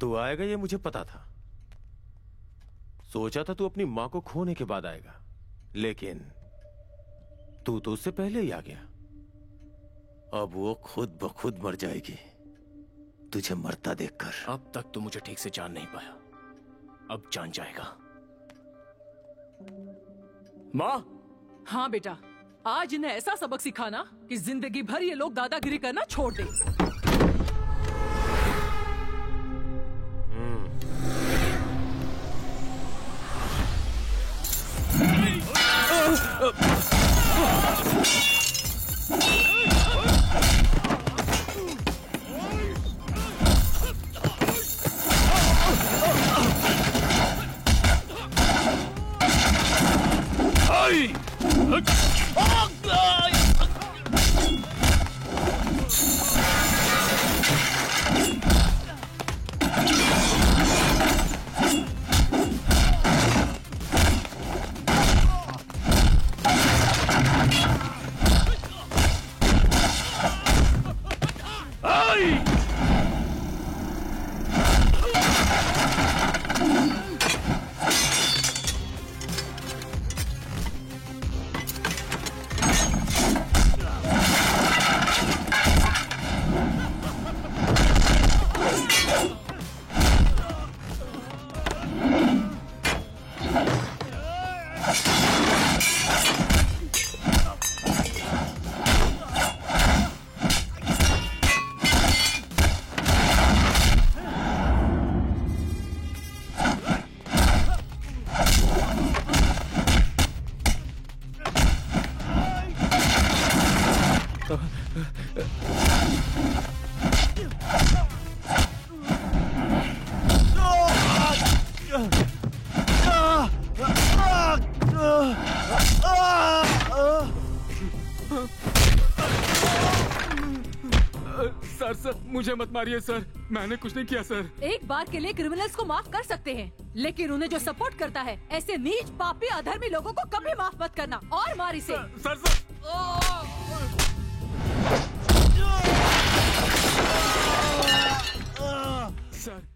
तू आएगा ये मुझे पता था। सोचा था तू अपनी मां को खोने के बाद आएगा, लेकिन तू तो उससे पहले ही आ गया। अब वो खुद ब खुद मर जाएगी तुझे मरता देखकर। अब तक तो मुझे ठीक से जान नहीं पाया, अब जान जाएगा। माँ। हाँ बेटा, आज इन्हें ऐसा सबक सिखाना कि जिंदगी भर ये लोग दादागिरी करना छोड़ दे। सर मुझे मत मारिए सर, मैंने कुछ नहीं किया सर। एक बार के लिए क्रिमिनल्स को माफ कर सकते हैं, लेकिन उन्हें जो सपोर्ट करता है ऐसे नीच पापी अधर्मी लोगों को कभी माफ मत करना और मार इसे। सर सर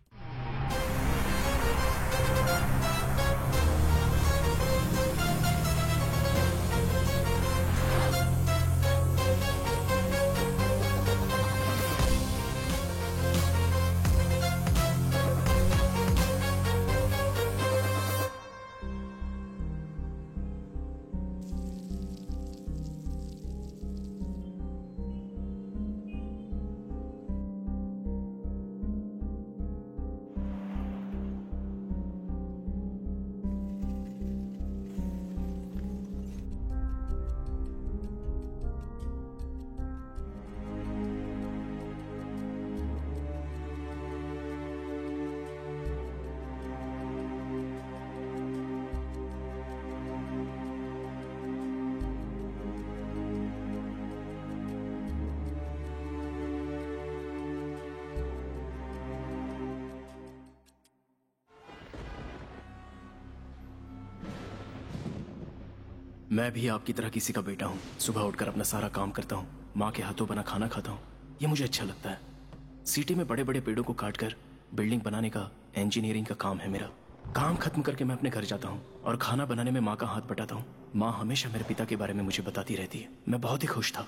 मैं भी आपकी तरह किसी का बेटा हूँ। सुबह उठकर अपना सारा काम करता हूँ, माँ के हाथों बना खाना खाता हूँ, ये मुझे अच्छा लगता है। सिटी में बड़े बड़े पेड़ों को काटकर बिल्डिंग बनाने का इंजीनियरिंग का काम है मेरा। काम खत्म करके मैं अपने घर जाता हूँ और खाना बनाने में माँ का हाथ बटाता हूँ। माँ हमेशा मेरे पिता के बारे में मुझे बताती रहती है। मैं बहुत ही खुश था,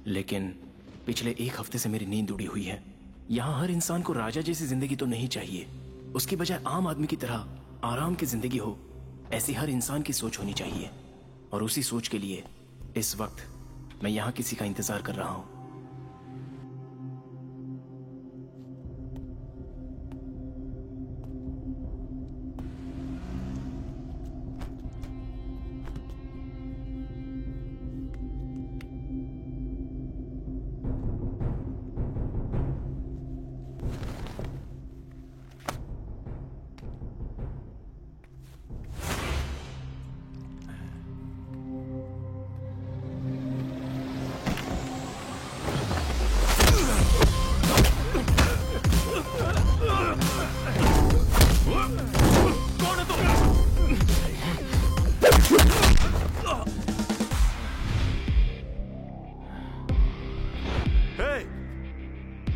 लेकिन पिछले एक हफ्ते से मेरी नींद उड़ी हुई है। यहाँ हर इंसान को राजा जैसी जिंदगी तो नहीं चाहिए, उसकी बजाय आम आदमी की तरह आराम की जिंदगी हो, ऐसी हर इंसान की सोच होनी चाहिए। और उसी सोच के लिए इस वक्त मैं यहाँ किसी का इंतजार कर रहा हूँ।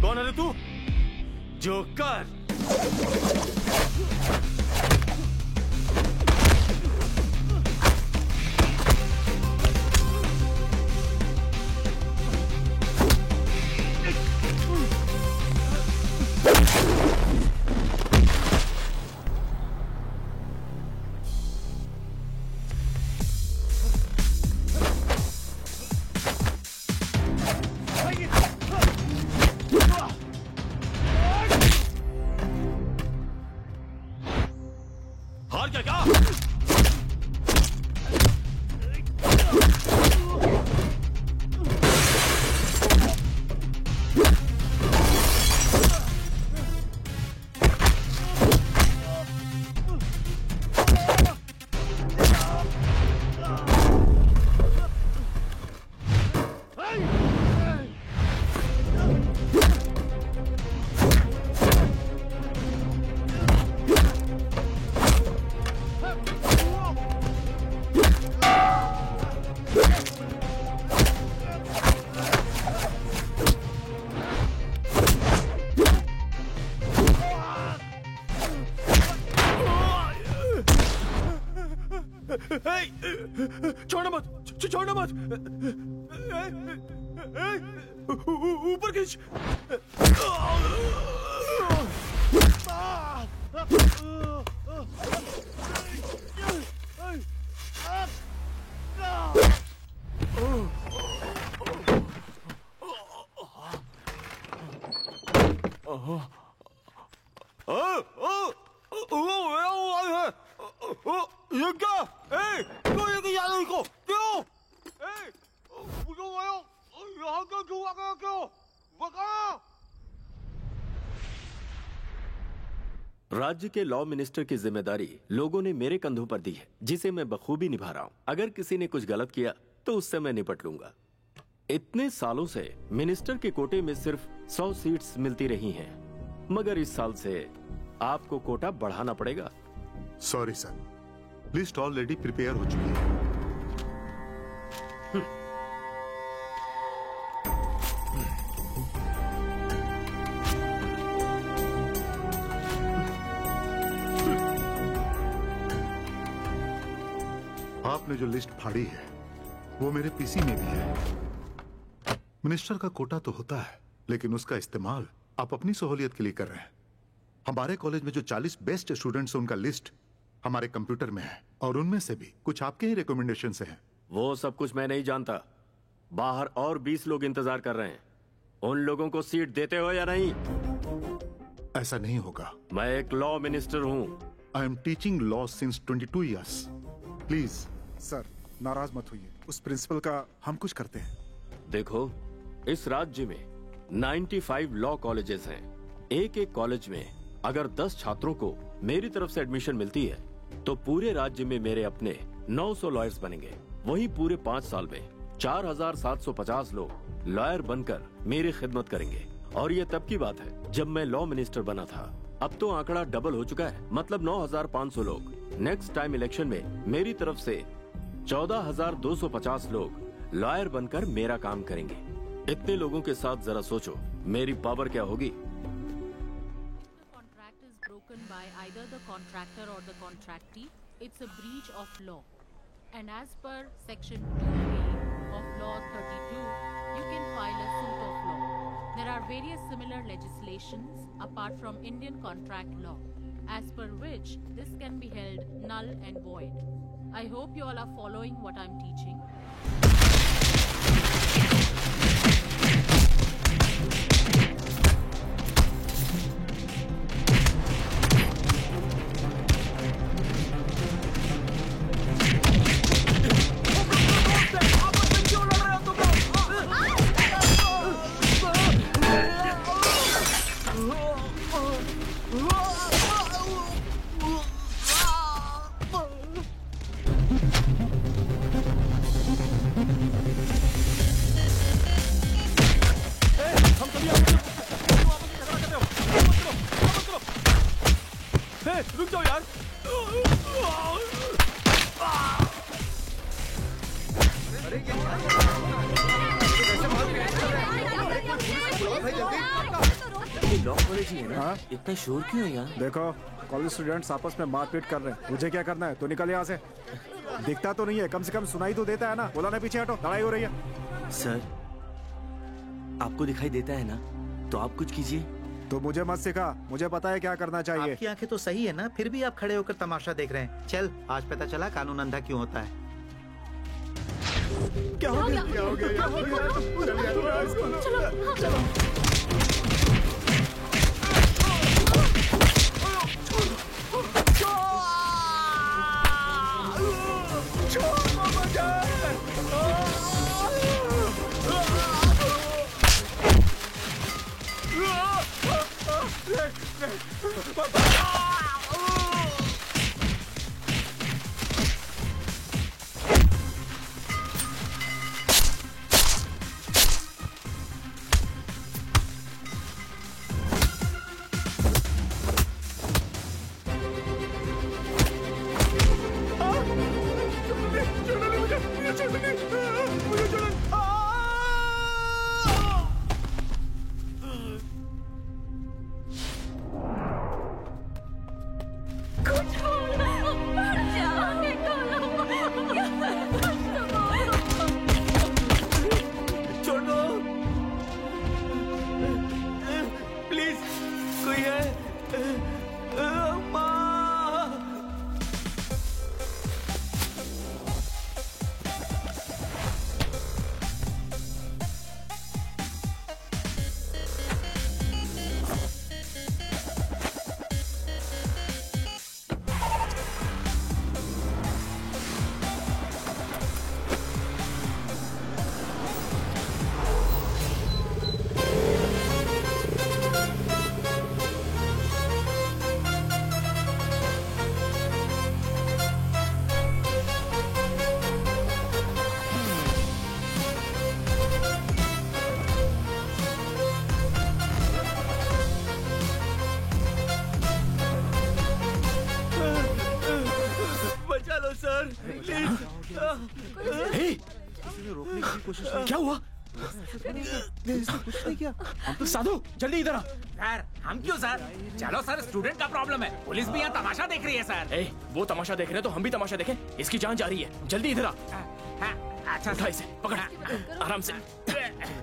कौन है तू? जोकर। हार गया क्या? छोड़ना मत, छोड़ना मत। ऊपर खींच। ये क्या? क्यों ये किया इनको? क्यों? क्यों आयो? यहाँ क्यों आ गया? क्यों? बताओ। राज्य के लॉ मिनिस्टर की जिम्मेदारी लोगों ने मेरे कंधों पर दी है, जिसे मैं बखूबी निभा रहा हूँ। अगर किसी ने कुछ गलत किया तो उससे मैं निपट लूंगा। इतने सालों से मिनिस्टर के कोटे में सिर्फ 100 सीट्स मिलती रही हैं, मगर इस साल से आपको कोटा बढ़ाना पड़ेगा। Sorry sir, list already prepare हो चुकी है। आपने जो लिस्ट फाड़ी है वो मेरे पीसी में भी है। मिनिस्टर का कोटा तो होता है, लेकिन उसका इस्तेमाल आप अपनी सहूलियत के लिए कर रहे हैं। हमारे कॉलेज में जो 40 बेस्ट स्टूडेंट्स हैं उनका लिस्ट हमारे कंप्यूटर में है, और उनमें से भी कुछ आपके ही रिकमेंडेशन से हैं। वो सब कुछ मैं नहीं जानता। बाहर और 20 लोग इंतजार कर रहे हैं। उन लोगों को सीट देते हो या नहीं? ऐसा नहीं होगा। मैं एक लॉ मिनिस्टर हूँ। I am teaching law since 22 years. Please sir, नाराज मत होइए, उस प्रिंसिपल का हम कुछ करते हैं। देखो, इस राज्य में 95 लॉ कॉलेजेस हैं। एक एक कॉलेज में अगर 10 छात्रों को मेरी तरफ से एडमिशन मिलती है तो पूरे राज्य में मेरे अपने 900 लॉयर्स बनेंगे। वहीं पूरे 5 साल में 4750 लोग लॉयर बनकर मेरी खिदमत करेंगे। और ये तब की बात है जब मैं लॉ मिनिस्टर बना था। अब तो आंकड़ा डबल हो चुका है, मतलब 9500 लोग। नेक्स्ट टाइम इलेक्शन में मेरी तरफ से 14250 लोग लॉयर बनकर मेरा काम करेंगे। इतने लोगों के साथ जरा सोचो मेरी पावर क्या होगी। By either the contractor or the contractee, it's a breach of law. And as per section 2A of law 32, you can file a suit of law. There are various similar legislations apart from Indian contract law, as per which this can be held null and void. I hope you all are following what I'm teaching. रुक जाओ यार। Law college ही है ना? इतना शोर क्यों है यहाँ? देखो, कॉलेज स्टूडेंट्स आपस में मारपीट कर रहे हैं। मुझे क्या करना है? तो निकल यहाँ से। दिखता तो नहीं है, कम से कम सुनाई तो देता है ना। बोला ना पीछे हटो, लड़ाई हो रही है। सर, आपको दिखाई देता है ना, तो आप कुछ कीजिए। तो मुझे मत सिखा, मुझे पता है क्या करना चाहिए। आपकी आंखें तो सही है ना, फिर भी आप खड़े होकर तमाशा देख रहे हैं। चल, आज पता चला कानून अंधा क्यों होता है। क्या हो गया? क्या हो गया? हे, क्या हुआ? कुछ नहीं किया। साधु जल्दी इधर आ। सर हम क्यों सर? चलो सर, स्टूडेंट का प्रॉब्लम है, पुलिस भी यहाँ तमाशा देख रही है सर। ए, वो तमाशा देख रहे हैं तो हम भी तमाशा देखें। इसकी जान जा रही है, जल्दी इधर आ। अच्छा उठा इसे, पकड़ आराम से।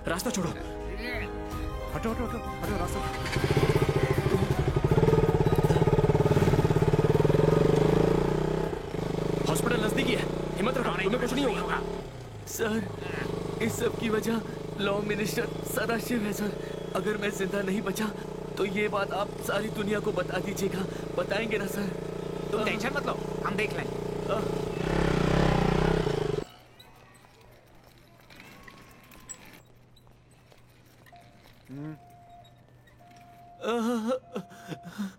रास्ता छोड़ो। हटो हटो हटो हटो रास्ता। हॉस्पिटल नजदीकी है, हिम्मत रखो, तुम्हें कुछ नहीं होगा। सर, इस सब की वजह लॉ मिनिस्टर सदाशिव है सर। अगर मैं जिंदा नहीं बचा तो ये बात आप सारी दुनिया को बता दीजिएगा। बताएंगे ना सर? तुम टेंशन मत लो, हम देख लेंगे।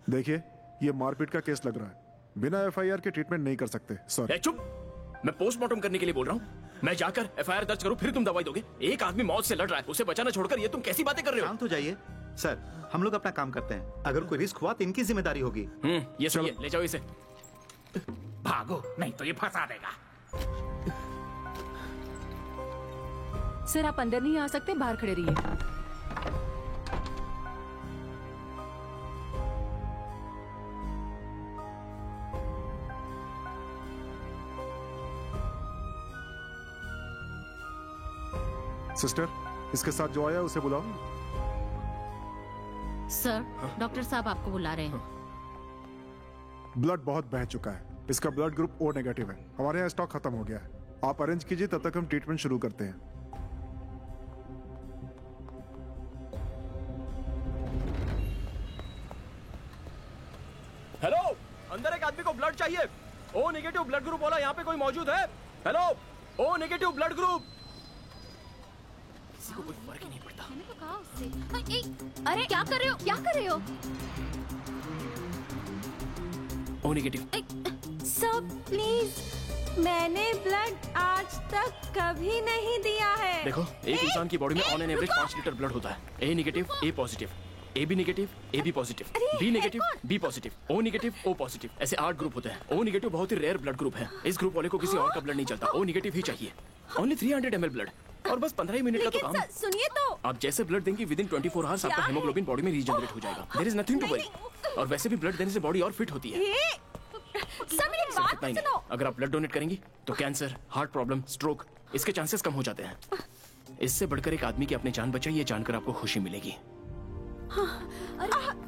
देखिए, ये मारपीट का केस लग रहा है। बिना एफआईआर के ट्रीटमेंट नहीं कर सकते। सॉरी। चुप, मैं पोस्टमार्टम करने के लिए बोल रहा हूँ। मैं जाकर एफआईआर दर्ज करूँ, फिर तुम दवाई दोगे? एक आदमी मौत से लड़ रहा है, उसे बचाना छोड़कर ये तुम कैसी बातें कर रहे हो? शांत हो जाइए सर, हम लोग अपना काम करते हैं। अगर कोई रिस्क हुआ तो इनकी जिम्मेदारी होगी। ये सही है, ले जाओ इसे। भागो, नहीं तो ये फंसा देगा। सर आप अंदर नहीं आ सकते, बाहर खड़े रहिए। सिस्टर, इसके साथ जो आया उसे बुलाओ। सर, डॉक्टर साहब आपको बुला रहे हैं। ब्लड बहुत बह चुका है। इसका ब्लड ग्रुप ओ नेगेटिव है। हमारे यहाँ स्टॉक खत्म हो गया है। आप अरेंज कीजिए, तब तक हम ट्रीटमेंट शुरू करते हैं। हेलो, अंदर एक आदमी को ब्लड चाहिए। ओ नेगेटिव ब्लड ग्रुप वाला यहाँ पे कोई मौजूद है? Hello, O negative blood group. किसी को कोई फर्क ही नहीं पड़ता। मैंने तो कहा उससे। अरे क्या कर रहे हो? क्या कर रहे हो? O negative. सर प्लीज, मैंने ब्लड आज तक कभी नहीं दिया है। देखो, एक इंसान की बॉडी में on an average 5 litre blood होता है। A negative, A positive, A B negative, A B positive, B negative, B positive, O negative, O positive, ऐसे 8 ग्रुप होते हैं। ओ नेगेटिव बहुत ही रेयर ब्लड ग्रुप है। इस ग्रुप वाले को किसी और का ब्लड नहीं चलता, ओ नेगेटिव ही चाहिए। ओनली 300 ml ब्लड और बस 15 मिनट का तो काम है। सुनिए तो, आप जैसे ब्लड देंगे विदिन 24 आवर्स आपका हेमोग्लोबिन बॉडी में रीजनरेट हो जाएगा। There is nothing to worry. और वैसे भी ब्लड देने से बॉडी और फिट होती है। सर मेरी बात इतना ही नहीं, सुनो। अगर आप ब्लड डोनेट करेंगी तो कैंसर, हार्ट प्रॉब्लम, स्ट्रोक, इसके चांसेस कम हो जाते हैं। इससे बढ़कर एक आदमी की अपनी जान बचाई, ये जानकर आपको खुशी मिलेगी।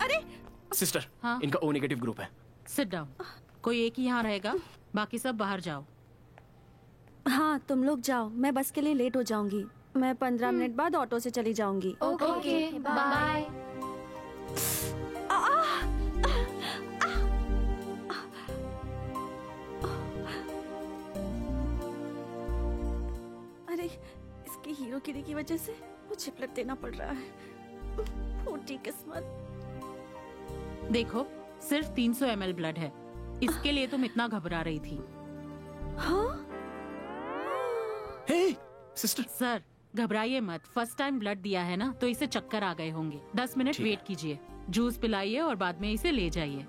अरे सिस्टर, हाँ? इनका ओ नेगेटिव ग्रुप है। Sit down. कोई एक ही यहाँ रहेगा, बाकी सब बाहर जाओ। हाँ तुम लोग जाओ, मैं बस के लिए लेट हो जाऊंगी। मैं 15 मिनट बाद ऑटो से चली जाऊंगी। Okay bye. अरे इसकी हीरोगिरी की वजह से मुझे ब्लड देना पड़ रहा है। फूटी किस्मत। देखो, सिर्फ 300 ml ब्लड है। इसके लिए तुम इतना घबरा रही थी। हाँ? हे सिस्टर। सर घबराइए मत, फर्स्ट टाइम ब्लड दिया है ना, तो इसे चक्कर आ गए होंगे। 10 मिनट वेट कीजिए, जूस पिलाइए और बाद में इसे ले जाइए।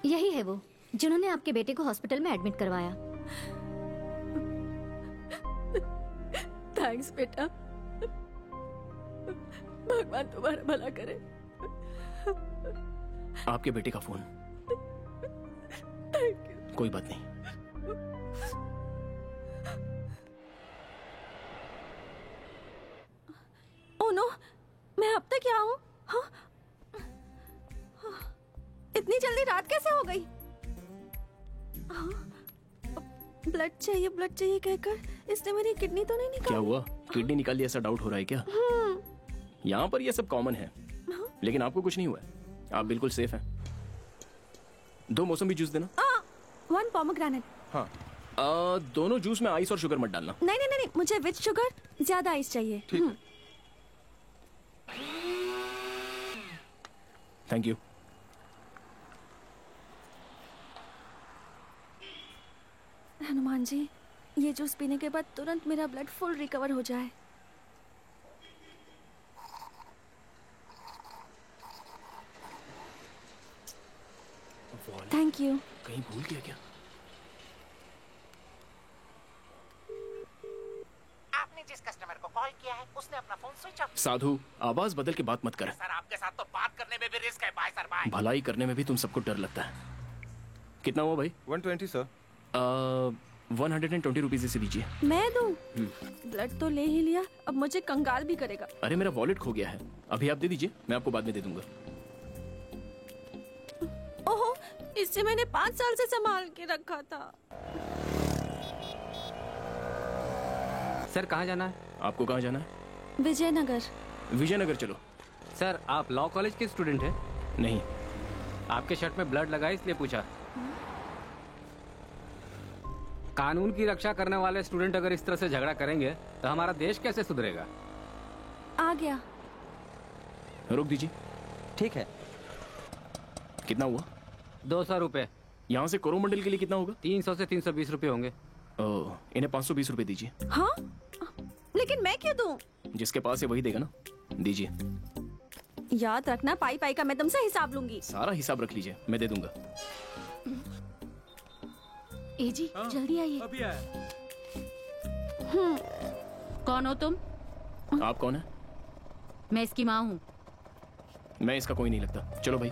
यही है वो जिन्होंने आपके बेटे को हॉस्पिटल में एडमिट करवाया। थैंक्स बेटा, भगवान तुम्हारा भला करे। आपके बेटे का फोन। कोई बात नहीं। ओह नो, मैं अब तक क्या हूँ? हाँ? इतनी जल्दी रात कैसे हो गई? ब्लड चाहिए कहकर इसने मेरी किडनी तो नहीं निकाली? क्या हुआ, किडनी निकाली ऐसा डाउट हो रहा है क्या? यहाँ पर ये सब कॉमन है, लेकिन आपको कुछ नहीं हुआ है। आप बिल्कुल सेफ हैं। 2 मौसमी जूस देना। 1 पोमोग्रेनेट। हाँ, दोनों जूस में आइस और शुगर मत डालना। नहीं, मुझे विद शुगर, ज्यादा आइस चाहिए। ठीक है। Thank you. हनुमान जी, ये जूस पीने के बाद तुरंत मेरा ब्लड फुल रिकवर हो जाए। Thank you. कहीं भूल गया क्या? आपने जिस कस्टमर को कॉल किया है उसने अपना फोन स्विच ऑफ। साधु, आवाज बदल के बात मत कर। सर आपके साथ तो बात करने में भी रिस्क है बाय सर बाय। भलाई करने में भी तुम सबको डर लगता है। कितना हुआ भाई? 120 सर। 120 रुपीज इसे दीजिए। मैं दूं? ब्लड तो ले ही लिया, अब मुझे कंगाल भी करेगा। अरे मेरा वॉलेट खो गया है, अभी आप दे दीजिए, मैं आपको बाद में दे दूंगा। ओहो, इससे मैंने 5 साल से संभाल के रखा था। सर कहाँ जाना है? आपको कहाँ जाना है? विजयनगर। विजयनगर चलो। सर आप लॉ कॉलेज के स्टूडेंट हैं? नहीं। आपके शर्ट में ब्लड लगा इसलिए पूछा। कानून की रक्षा करने वाले स्टूडेंट अगर इस तरह से झगड़ा करेंगे तो हमारा देश कैसे सुधरेगा? आ गया। रोक दीजिए। ठीक है। कितना हुआ? 200 रुपए। यहाँ से कोरोमंडल के लिए कितना होगा? 300 से 320 रुपए होंगे। ओह, इन्हें 520 रुपए दीजिए। हाँ? लेकिन मैं क्यों दूं? जिसके पास है वही देगा ना, दीजिए। याद रखना, पाई पाई का मैं तुमसे हिसाब लूंगी। सारा हिसाब रख लीजिए, मैं दे दूंगा। ए जी जल्दी आइए। अभी आया। कौन हो तुम? आप कौन है? मैं इसकी माँ हूँ। मैं इसका कोई नहीं लगता। चलो भाई।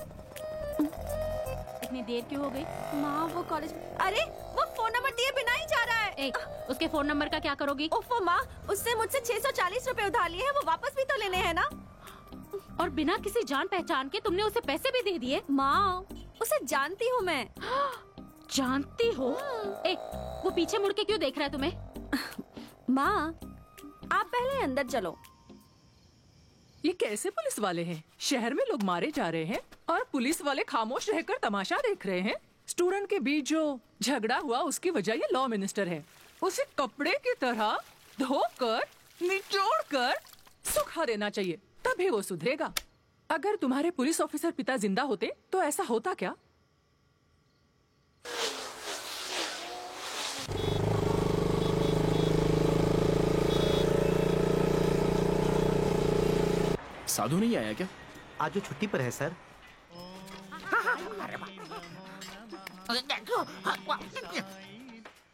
इतनी देर क्यों हो गई? माँ वो कॉलेज। अरे वो फोन नंबर दिए बिना ही जा रहा है। उसके फोन नंबर का क्या करोगी? ओफो माँ, उससे मुझसे 640 रुपए उधार लिए हैं, वो वापस भी तो लेने हैं ना। और बिना किसी जान पहचान के तुमने उसे पैसे भी दे दिए? माँ उसे जानती हूँ मैं। जानती हो? वो पीछे मुड़ के क्यों देख रहा है तुम्हें? माँ आप पहले अंदर चलो। ये कैसे पुलिस वाले हैं? शहर में लोग मारे जा रहे हैं और पुलिस वाले खामोश रहकर तमाशा देख रहे हैं। स्टूडेंट के बीच जो झगड़ा हुआ उसकी वजह ये लॉ मिनिस्टर है। उसे कपड़े की तरह धोकर निचोड़कर सुखा देना चाहिए, तभी वो सुधरेगा। अगर तुम्हारे पुलिस ऑफिसर पिता जिंदा होते तो ऐसा होता क्या? साधु नहीं आया क्या? आज जो छुट्टी पर है सर।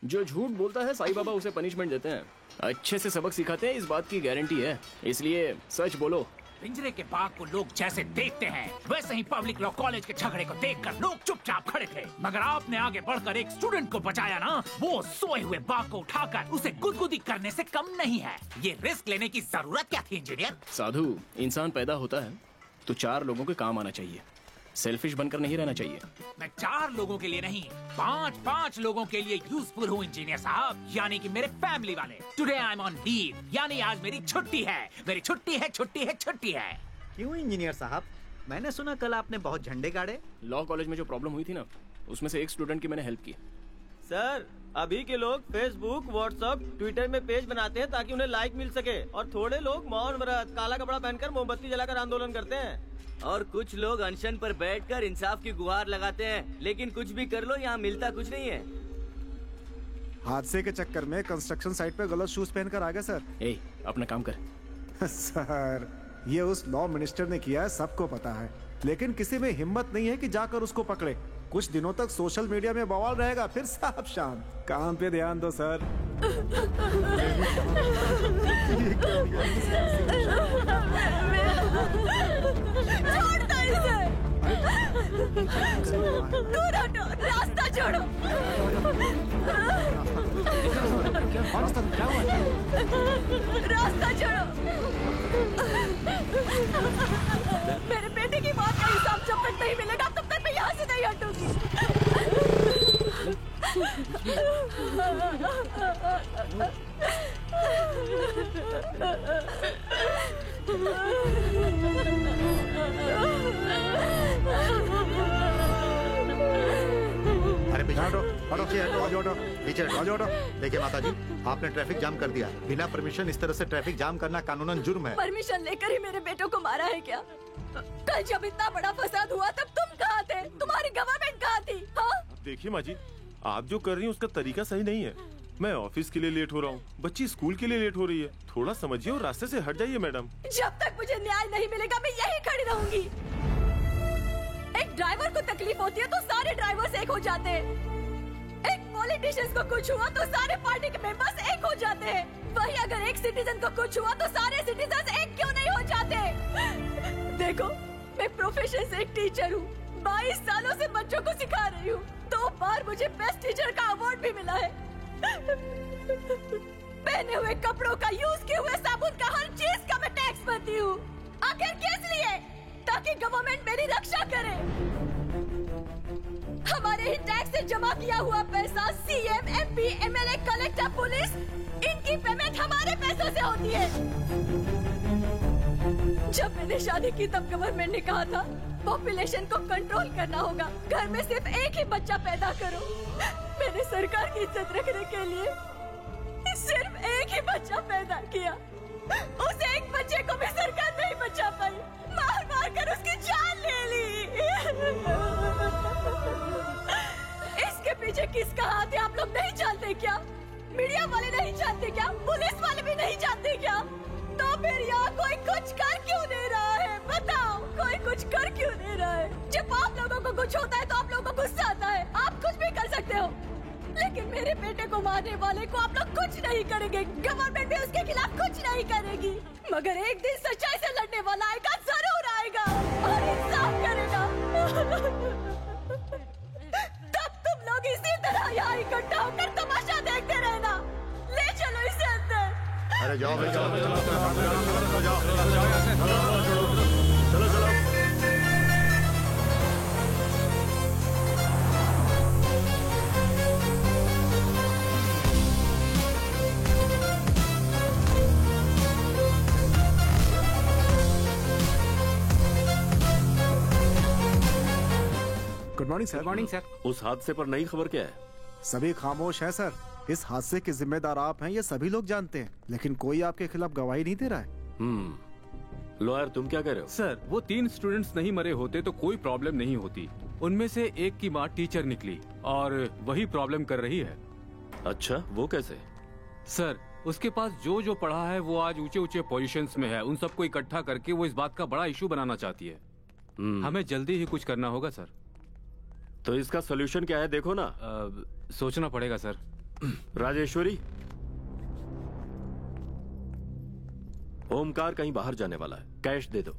जो झूठ बोलता है साईं बाबा उसे पनिशमेंट देते हैं, अच्छे से सबक सिखाते हैं, इस बात की गारंटी है। इसलिए सच बोलो। पिंजरे के बाघ को लोग जैसे देखते हैं वैसे ही पब्लिक लॉ कॉलेज के झगड़े को देखकर लोग चुपचाप खड़े थे, मगर आपने आगे बढ़कर एक स्टूडेंट को बचाया ना। वो सोए हुए बाघ को उठाकर उसे गुदगुदी करने से कम नहीं है। ये रिस्क लेने की जरूरत क्या थी इंजीनियर? साधु, इंसान पैदा होता है तो 4 लोगों के काम आना चाहिए, सेल्फिश बनकर नहीं रहना चाहिए। मैं 4 लोगों के लिए नहीं, 5 लोगों के लिए यूजफुल हूँ इंजीनियर साहब, यानी कि मेरे फैमिली वाले। Today I am on leave, यानी आज मेरी छुट्टी है। मेरी छुट्टी है, छुट्टी है, छुट्टी है। क्यों इंजीनियर साहब? मैंने सुना कल आपने बहुत झंडे गाड़े। लॉ कॉलेज में जो प्रॉब्लम हुई थी ना, उसमें से एक स्टूडेंट की मैंने हेल्प की। सर अभी के लोग फेसबुक, व्हाट्सएप, ट्विटर में पेज बनाते हैं ताकि उन्हें लाइक मिल सके, और थोड़े लोग मौन व्रत, काला कपड़ा पहनकर मोमबत्ती जलाकर आंदोलन करते हैं, और कुछ लोग अनशन पर बैठकर इंसाफ की गुहार लगाते हैं। लेकिन कुछ भी कर लो, यहाँ मिलता कुछ नहीं है। हादसे के चक्कर में कंस्ट्रक्शन साइट पे गलत शूज पहनकर आ गए सर। ए, अपना काम कर। सर ये उस लॉ मिनिस्टर ने किया है, सबको पता है, लेकिन किसी में हिम्मत नहीं है कि जाकर उसको पकड़े। कुछ दिनों तक सोशल मीडिया में बवाल रहेगा, फिर साहब शाम। काम पे ध्यान दो सर। छोड़ता इसे। दूर हटो, रास्ता छोड़ो। रास्ता छोड़ो। मेरे बेटे की मौत का हिसाब जब तक नहीं मिलेगा तब तक मैं यहाँ से नहीं हटूंगी। अरे पीछे हटो, पीछे हटो। देखिए माता जी, आपने ट्रैफिक जाम कर दिया। बिना परमिशन इस तरह से ट्रैफिक जाम करना कानूनन जुर्म है। परमिशन लेकर ही मेरे बेटों को मारा है क्या? कल जब इतना बड़ा फसाद हुआ तब तुम कहाँ थे? तुम्हारी गवर्नमेंट कहाँ थी? हाँ? देखिए माँ जी, आप जो कर रही हैं उसका तरीका सही नहीं है। मैं ऑफिस के लिए लेट हो रहा हूँ, बच्ची स्कूल के लिए लेट हो रही है। थोड़ा समझिए और रास्ते से हट जाइए मैडम। जब तक मुझे न्याय नहीं मिलेगा मैं यहीं खड़ी रहूंगी। एक ड्राइवर को तकलीफ होती है तो सारे ड्राइवर्स एक हो जाते हैं। एक पॉलिटिशियंस को कुछ हुआ तो सारे पार्टी के मेंबर्स एक हो जाते हैं। वही अगर एक सिटीजन को कुछ हुआ तो सारे सिटीजन एक क्यों नहीं हो जाते? देखो, मैं प्रोफेशन से एक टीचर हूँ। 22 सालों से बच्चों को सिखा रही हूँ। 2 बार मुझे बेस्ट टीचर का अवार्ड भी मिला है। पहने हुए कपड़ों का, यूज किए हुए साबुन का, हर चीज का मैं टैक्स भरती हूँ। आखिर किस लिए? ताकि गवर्नमेंट मेरी रक्षा करे। हमारे ही टैक्स से जमा किया हुआ पैसा CM, MP, MLA, collector, police, इनकी पेमेंट हमारे पैसों से होती है। जब मैंने शादी की तब गवर्नमेंट ने कहा था पॉपुलेशन को कंट्रोल करना होगा, घर में सिर्फ एक ही बच्चा पैदा करो। मैंने सरकार की इज्जत रखने के लिए सिर्फ एक ही बच्चा पैदा किया। उस एक बच्चे को भी सरकार नहीं बचा पाई, मार मार कर उसकी जान ले ली। इसके पीछे किसका हाथ है आप लोग नहीं जानते क्या? मीडिया वाले नहीं जानते क्या? पुलिस वाले भी नहीं जानते क्या? तो फिर यहाँ कोई कुछ कर क्यों नहीं रहा है? बताओ, कोई कुछ कर क्यों नहीं रहा है? जब आप लोगों को कुछ होता है तो आप लोगों को गुस्सा आता है। आप कुछ भी कर सकते हो, लेकिन मेरे बेटे को मारने वाले को आप लोग कुछ नहीं करेंगे। गवर्नमेंट भी उसके खिलाफ कुछ नहीं करेगी। मगर एक दिन सच्चाई से लड़ने वाला आएगा, जरूर आएगा और इंसाफ करेगा। तब तुम लोग इसी तरह यहाँ इकट्ठा होकर तमाशा देखते रहना। ले चलो इसे अंदर। अरे जाओ चलो। Good morning sir. Good morning sir. उस हादसे पर नई खबर क्या है? सभी खामोश हैं सर। इस हादसे के जिम्मेदार आप हैं, ये सभी लोग जानते हैं, लेकिन कोई आपके खिलाफ गवाही नहीं दे रहा है। लॉयर, तुम क्या कह रहे हो? सर, वो 3 स्टूडेंट्स नहीं मरे होते तो कोई प्रॉब्लम नहीं होती। उनमें से एक की माँ टीचर निकली और वही प्रॉब्लम कर रही है। अच्छा, वो कैसे? सर, उसके पास जो जो पढ़ा है वो आज ऊंचे ऊंचे पोजीशंस में है। उन सबको इकट्ठा करके वो इस बात का बड़ा इशू बनाना चाहती है। हमें जल्दी ही कुछ करना होगा सर। तो इसका सोल्यूशन क्या है, देखो ना। सोचना पड़ेगा सर। राजेश्वरी, ओमकार कहीं बाहर जाने वाला है, कैश दे दो।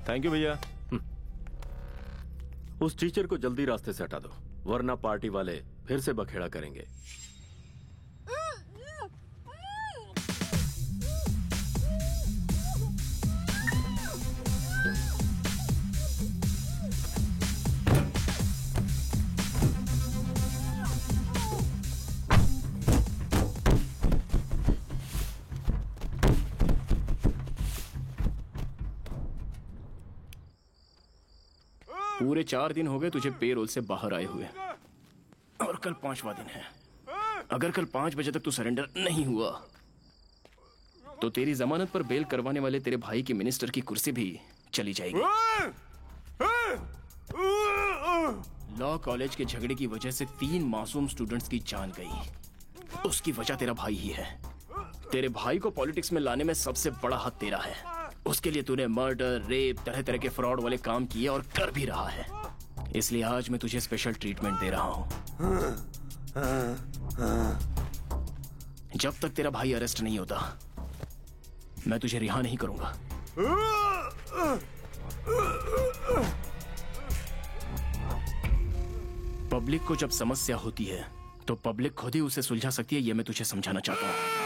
थैंक यू भैया। उस टीचर को जल्दी रास्ते से हटा दो, वरना पार्टी वाले फिर से बखेड़ा करेंगे। पूरे 4 दिन हो गए तुझे पेरोल से बाहर आए हुए, और कल 5वां दिन है। अगर कल 5 बजे तक तू सरेंडर नहीं हुआ तो तेरी जमानत पर बेल करवाने वाले तेरे भाई की मिनिस्टर की कुर्सी भी चली जाएगी। लॉ कॉलेज के झगड़े की वजह से 3 मासूम स्टूडेंट्स की जान गई। उसकी वजह तेरा भाई ही है। तेरे भाई को पॉलिटिक्स में लाने में सबसे बड़ा हाथ तेरा है। उसके लिए तूने मर्डर, रेप, तरह तरह के फ्रॉड वाले काम किए और कर भी रहा है। इसलिए आज मैं तुझे स्पेशल ट्रीटमेंट दे रहा हूं। जब तक तेरा भाई अरेस्ट नहीं होता मैं तुझे रिहा नहीं करूंगा। पब्लिक को जब समस्या होती है तो पब्लिक खुद ही उसे सुलझा सकती है, यह मैं तुझे समझाना चाहता हूं।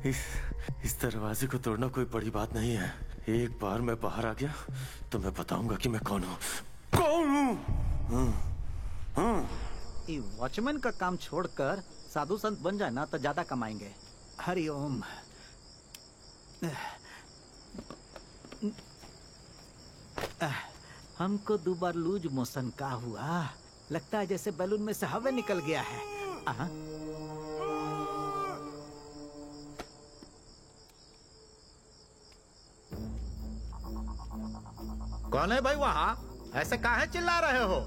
इस दरवाजे को तोड़ना कोई बड़ी बात नहीं है। एक बार मैं बाहर आ गया तो मैं बताऊंगा कि मैं कौन हूँ। वॉचमैन का काम छोड़कर साधु संत बन जाए ना तो ज्यादा कमाएंगे। हरिओम। हमको 2 बार लूज मोशन का हुआ, लगता है जैसे बैलून में से हवा निकल गया है। कौन है भाई वहाँ? ऐसे काहे चिल्ला रहे हो?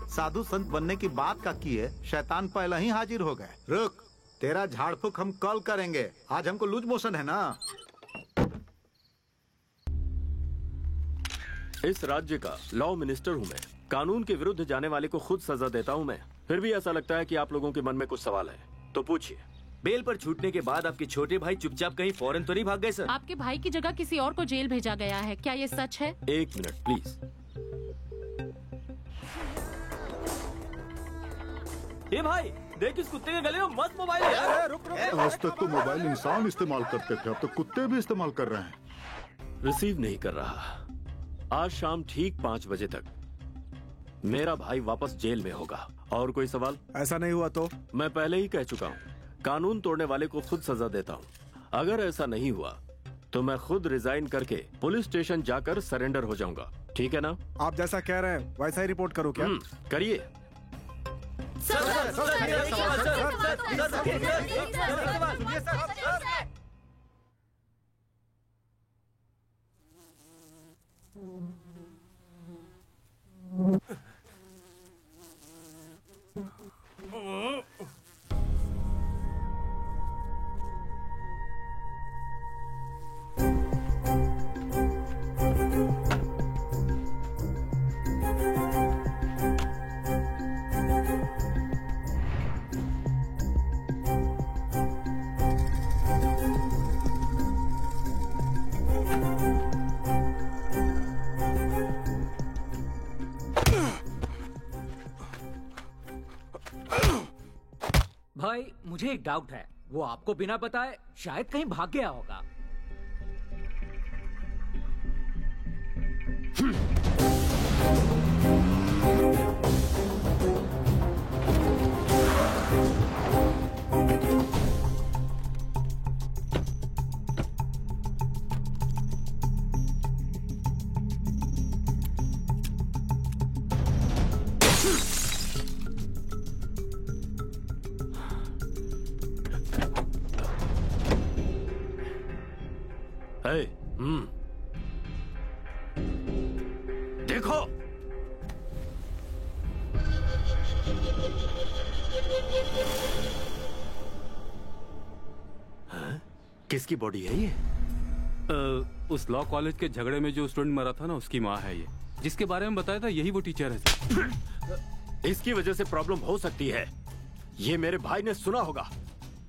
साधु संत बनने की बात का की है, शैतान पहले ही हाजिर हो गए। रुक, तेरा झाड़ फूक हम कल करेंगे, आज हमको लूज मोशन है ना। इस राज्य का लॉ मिनिस्टर हूँ मैं। कानून के विरुद्ध जाने वाले को खुद सजा देता हूँ मैं। फिर भी ऐसा लगता है कि आप लोगों के मन में कुछ सवाल है, तो पूछिए। बेल पर छूटने के बाद आपके छोटे भाई चुपचाप कहीं फॉरेन तो नहीं भाग गए सर? आपके भाई की जगह किसी और को जेल भेजा गया है, क्या ये सच है? 1 मिनट प्लीज। ए भाई, देख इस कुत्ते के गले में मस्त मोबाइल है यार। रुक। आज तक तो मोबाइल इंसान इस्तेमाल करते थे, अब तो कुत्ते भी इस्तेमाल कर रहे हैं। रिसीव नहीं कर रहा। आज शाम ठीक 5 बजे तक मेरा भाई वापस जेल में होगा। और कोई सवाल? ऐसा नहीं हुआ तो? मैं पहले ही कह चुका हूँ, कानून तोड़ने वाले को खुद सजा देता हूँ। अगर ऐसा नहीं हुआ तो मैं खुद रिजाइन करके पुलिस स्टेशन जाकर सरेंडर हो जाऊंगा। ठीक है ना? आप जैसा कह रहे हैं वैसा ही रिपोर्ट करो क्या? करिए। भाई मुझे एक डाउट है, वो आपको बिना बताए शायद कहीं भाग गया होगा। देखो, किसकी बॉडी है ये? उस लॉ कॉलेज के झगड़े में जो स्टूडेंट मरा था ना, उसकी माँ है ये। जिसके बारे में बताया था यही वो टीचर है। इसकी वजह से प्रॉब्लम हो सकती है। ये मेरे भाई ने सुना होगा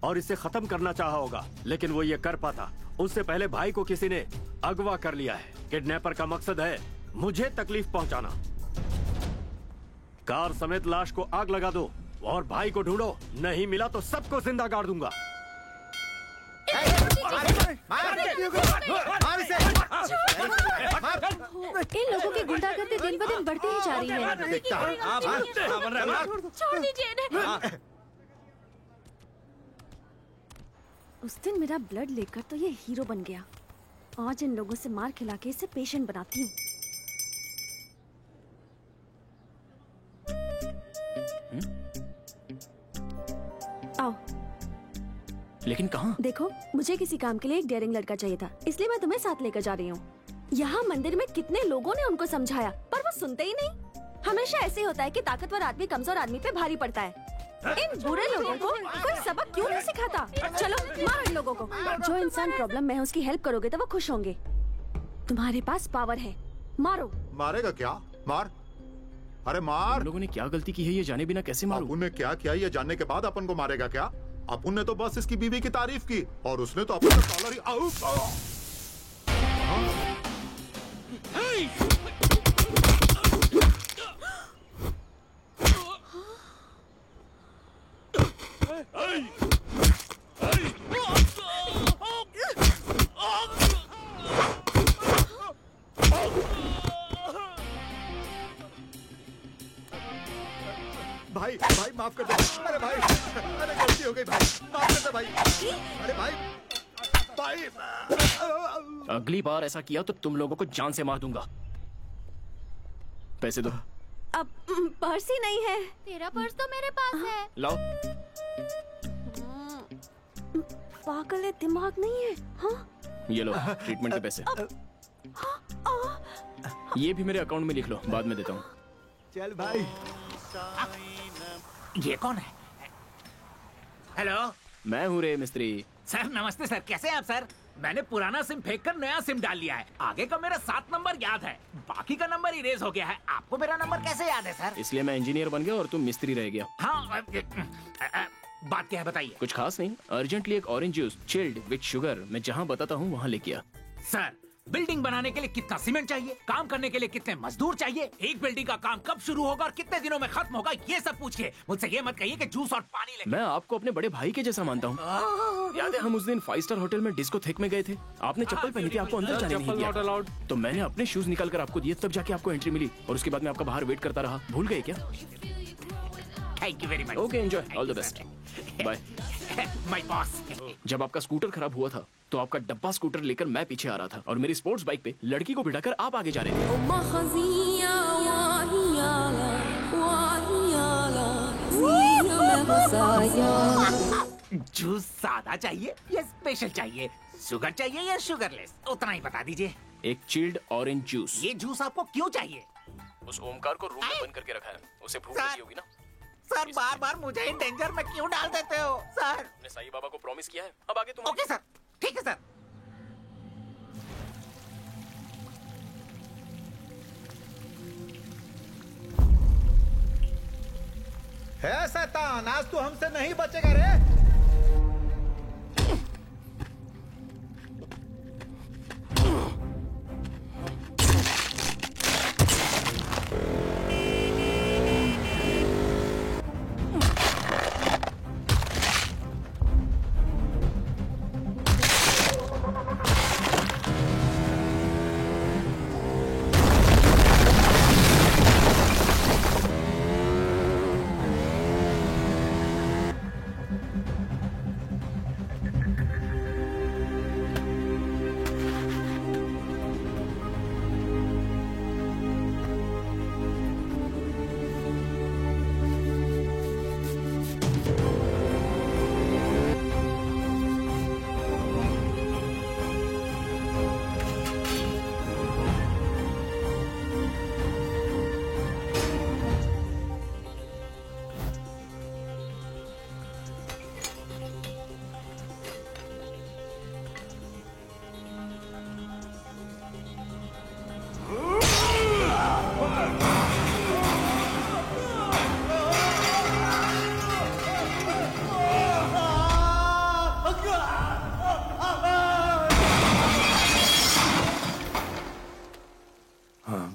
और इसे खत्म करना चाहा होगा, लेकिन वो ये कर पाता उससे पहले भाई को किसी ने अगवा कर लिया है। किडनैपर का मकसद है मुझे तकलीफ पहुंचाना। कार समेत लाश को आग लगा दो और भाई को ढूंढो, नहीं मिला तो सबको जिंदा गाड़ दूंगा। इन लोगों की गुंडागर्दी दिन ब दिन बढ़ती ही जा रही है। छोड़ दीजिए इन्हें। उस दिन मेरा ब्लड लेकर तो ये हीरो बन गया। आज इन लोगों से मार खिला के इसे पेशेंट बनाती हूँ। आओ। लेकिन कहाँ? देखो, मुझे किसी काम के लिए एक डेयरिंग लड़का चाहिए था, इसलिए मैं तुम्हें साथ लेकर जा रही हूँ। यहाँ मंदिर में कितने लोगों ने उनको समझाया, पर वो सुनते ही नहीं। हमेशा ऐसे होता है कि ताकतवर आदमी कमजोर आदमी पे भारी पड़ता है। इन बुरे लोगों को कोई सबक क्यों नहीं सिखाता? चलो मारो इन लोगों को। जो इंसान प्रॉब्लम में है उसकी हेल्प करोगे तो वो खुश होंगे। तुम्हारे पास पावर है, मारो। मारेगा क्या? मार। अरे मार। लोगों ने क्या गलती की है ये जाने बिना कैसे मारूं? अपुन ने क्या किया ये जानने के बाद अपन को मारेगा क्या? अपुन ने तो बस इसकी बीवी की तारीफ की और उसने तो अपना कॉलर ही भाई भाई माफ कर दे। अरे भाई, अरे गलती हो गई भाई, माफ कर दे भाई। अरे भाई भाई अगली बार ऐसा किया तो तुम लोगों को जान से मार दूंगा। पैसे दो। अब पर्स ही नहीं है। तेरा पर्स तो मेरे पास है। लाओ। पागल है, दिमाग नहीं है। हाँ? ये लो ट्रीटमेंट के पैसे। ये भी मेरे अकाउंट में लिख लो, बाद में देता हूँ। चल भाई। ये कौन है? हेलो, मैं हूँ रे मिस्त्री। सर नमस्ते सर, कैसे हैं आप सर? मैंने पुराना सिम फेंक कर नया सिम डाल लिया है। आगे का मेरा 7 नंबर याद है, बाकी का नंबर इरेज हो गया है। आपको मेरा नंबर कैसे याद है सर? इसलिए मैं इंजीनियर बन गया और तुम मिस्त्री रह गया। हाँ, बात क्या है बताइए। कुछ खास नहीं, अर्जेंटली एक orange juice chilled with sugar मैं जहाँ बताता हूँ वहाँ लेके आ। सर, बिल्डिंग बनाने के लिए कितना सीमेंट चाहिए, काम करने के लिए कितने मजदूर चाहिए, एक बिल्डिंग का काम कब शुरू होगा और कितने दिनों में खत्म होगा, ये सब पूछिए। मुझसे ये मत कहिए कि जूस और पानी ले। मैं आपको अपने बड़े भाई के जैसा मानता हूँ। याद है हम उस दिन 5 स्टार होटल में डिस्को थेक में गए थे, आपने चप्पल पहनी थी, आपको अंदर जाने नहीं दिया, तो मैंने अपने शूज निकाल कर आपको दिए, तब जाके आपको एंट्री मिली और उसके बाद मैं आपका बाहर वेट करता रहा। भूल गए क्या? Thank you very much. Okay, enjoy, all the best, bye. My boss. जब आपका स्कूटर खराब हुआ था तो आपका डब्बा स्कूटर लेकर मैं पीछे आ रहा था और मेरी स्पोर्ट्स बाइक पे लड़की को बिठाकर आप आगे जा रहे थे। जूस सादा चाहिए या स्पेशल चाहिए, शुगर चाहिए या शुगरलेस, उतना ही बता दीजिए। एक चिल्ड ऑरेंज जूस। ये जूस आपको क्यों चाहिए? उस ओमकार को रूम में बंद करके रखा है, उसे भूख लगी होगी ना। सर बार बार मुझे इन डेंजर में क्यों डाल देते हो सर? आपने साईं बाबा को प्रॉमिस किया है, अब आगे तुम। ओके सर, ठीक है सर। है शैतान, आज तू हमसे नहीं बचेगा रे।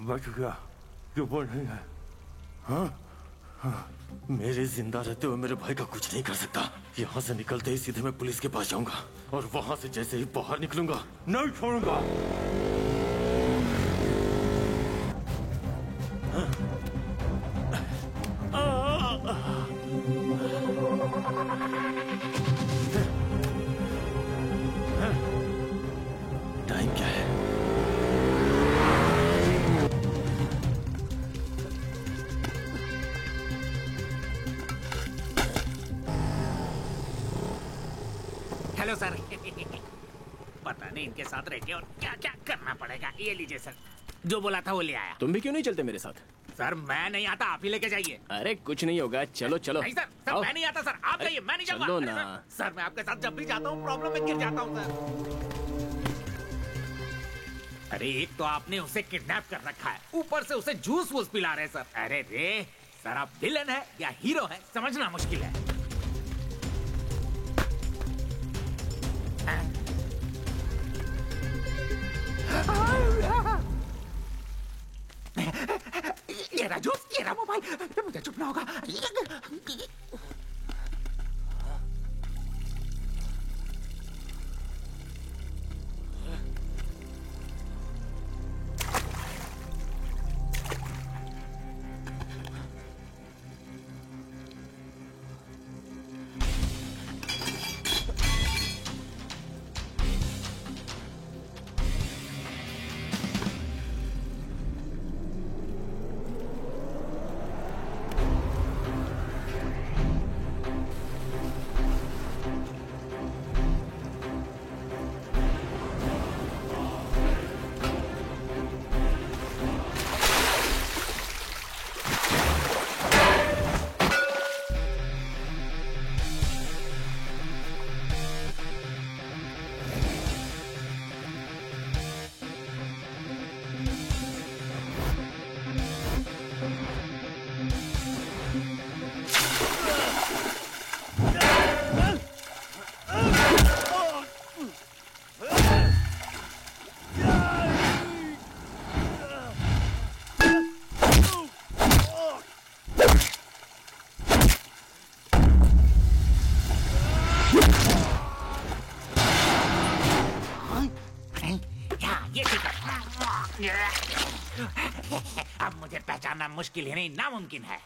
बच गया, क्यों नहीं है? हाँ? हाँ, मेरे जिंदा रहते हुए मेरे भाई का कुछ नहीं कर सकता। यहाँ से निकलते ही सीधे मैं पुलिस के पास जाऊंगा और वहां से जैसे ही बाहर निकलूंगा नहीं छोड़ूंगा। टाइम क्या है? Hello sir. पता नहीं इनके साथ रह के और क्या क्या करना पड़ेगा। ये लीजिए सर, जो बोला था वो ले आया। तुम भी क्यों नहीं चलते मेरे साथ? सर मैं नहीं आता, आप ही लेके जाइए। अरे कुछ नहीं होगा, चलो चलो। नहीं सर, सर मैं नहीं आता सर, आप जाइए, मैं नहीं जाऊंगा। चलो ना। सर मैं आपके साथ जब भी जाता हूँ प्रॉब्लम में गिर जाता हूँ सर। अरे एक तो आपने उसे किडनैप कर रखा है, ऊपर से उसे जूस वूस पिला रहे सर। अरे रे सर, आप विलन है या हीरो है समझना मुश्किल है। ये रहा जूस, ये रहा मोबाइल, मुझे चुपना होगा। अब मुझे पहचानना मुश्किल ही नहीं नामुमकिन है।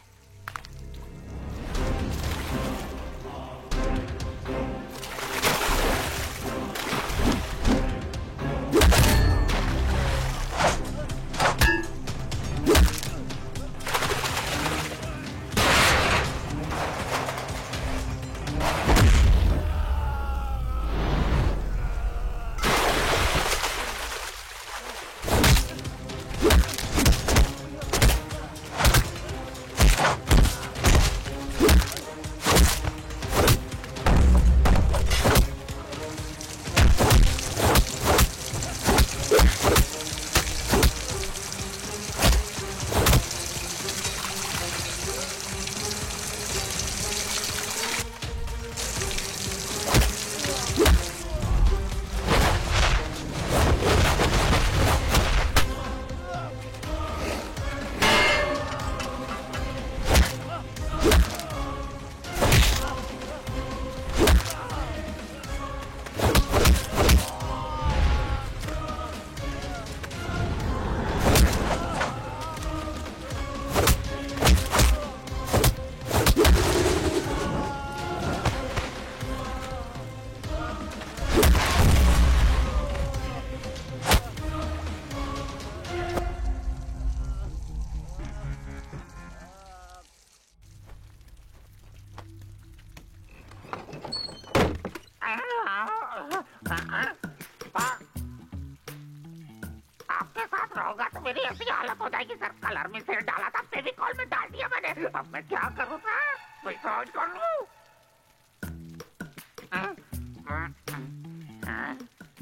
आपके साथ रहूंगा तो मेरी ऐसी हालत हो जाएगी सर। कल आर्मी से डाला था, फेविकॉल में डाल दिया मैंने। अब मैं क्या करूँ सर? कोई समझ कर लूं?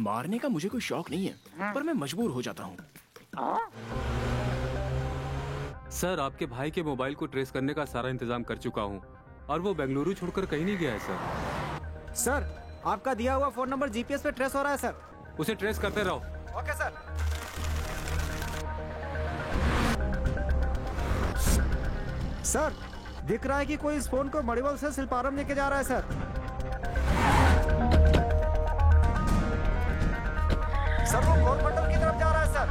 मारने का मुझे कोई शौक नहीं है, पर मैं मजबूर हो जाता हूँ। सर, आपके भाई के मोबाइल को ट्रेस करने का सारा इंतजाम कर चुका हूँ और वो बेंगलुरु छोड़कर कहीं नहीं गया है सर। सर, आपका दिया हुआ फोन नंबर जीपीएस पे ट्रेस हो रहा है सर। उसे ट्रेस करते रहो। Okay sir. सर, दिख रहा है कि कोई इस फोन को मणिवाल से सिलपारम लेके जा रहा है सर। सर, वो कोरमंडल की तरफ जा रहा है सर।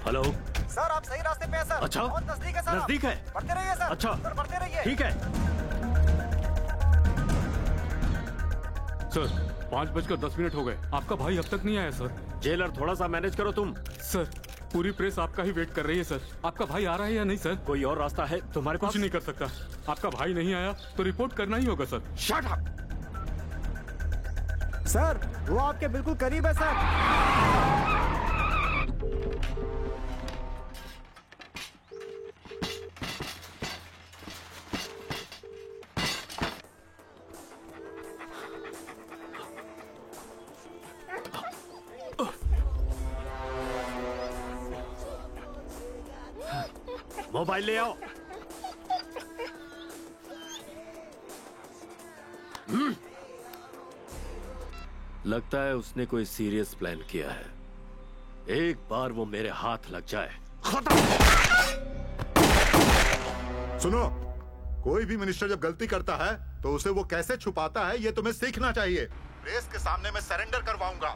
हेलो सर, आप सही रास्ते पे हैं सर। अच्छा, बहुत नजदीक है सर। नजदीक है। बढ़ते रहिए सर। अच्छा सर, बढ़ते रहिए। ठीक है सर। 5:10 हो गए, आपका भाई अब तक नहीं आया सर। जेलर, थोड़ा सा मैनेज करो तुम। सर, पूरी प्रेस आपका ही वेट कर रही है सर। आपका भाई आ रहा है या नहीं सर? कोई और रास्ता है तुम्हारे पास? कुछ नहीं कर सकता। आपका भाई नहीं आया तो रिपोर्ट करना ही होगा सर। Shut up. सर, वो आपके बिल्कुल करीब है सर। मोबाइल ले आओ। लगता है उसने कोई सीरियस प्लान किया है। एक बार वो मेरे हाथ लग जाए, खत्म। सुनो, कोई भी मिनिस्टर जब गलती करता है तो उसे वो कैसे छुपाता है ये तुम्हें सीखना चाहिए। प्रेस के सामने मैं सरेंडर करवाऊंगा,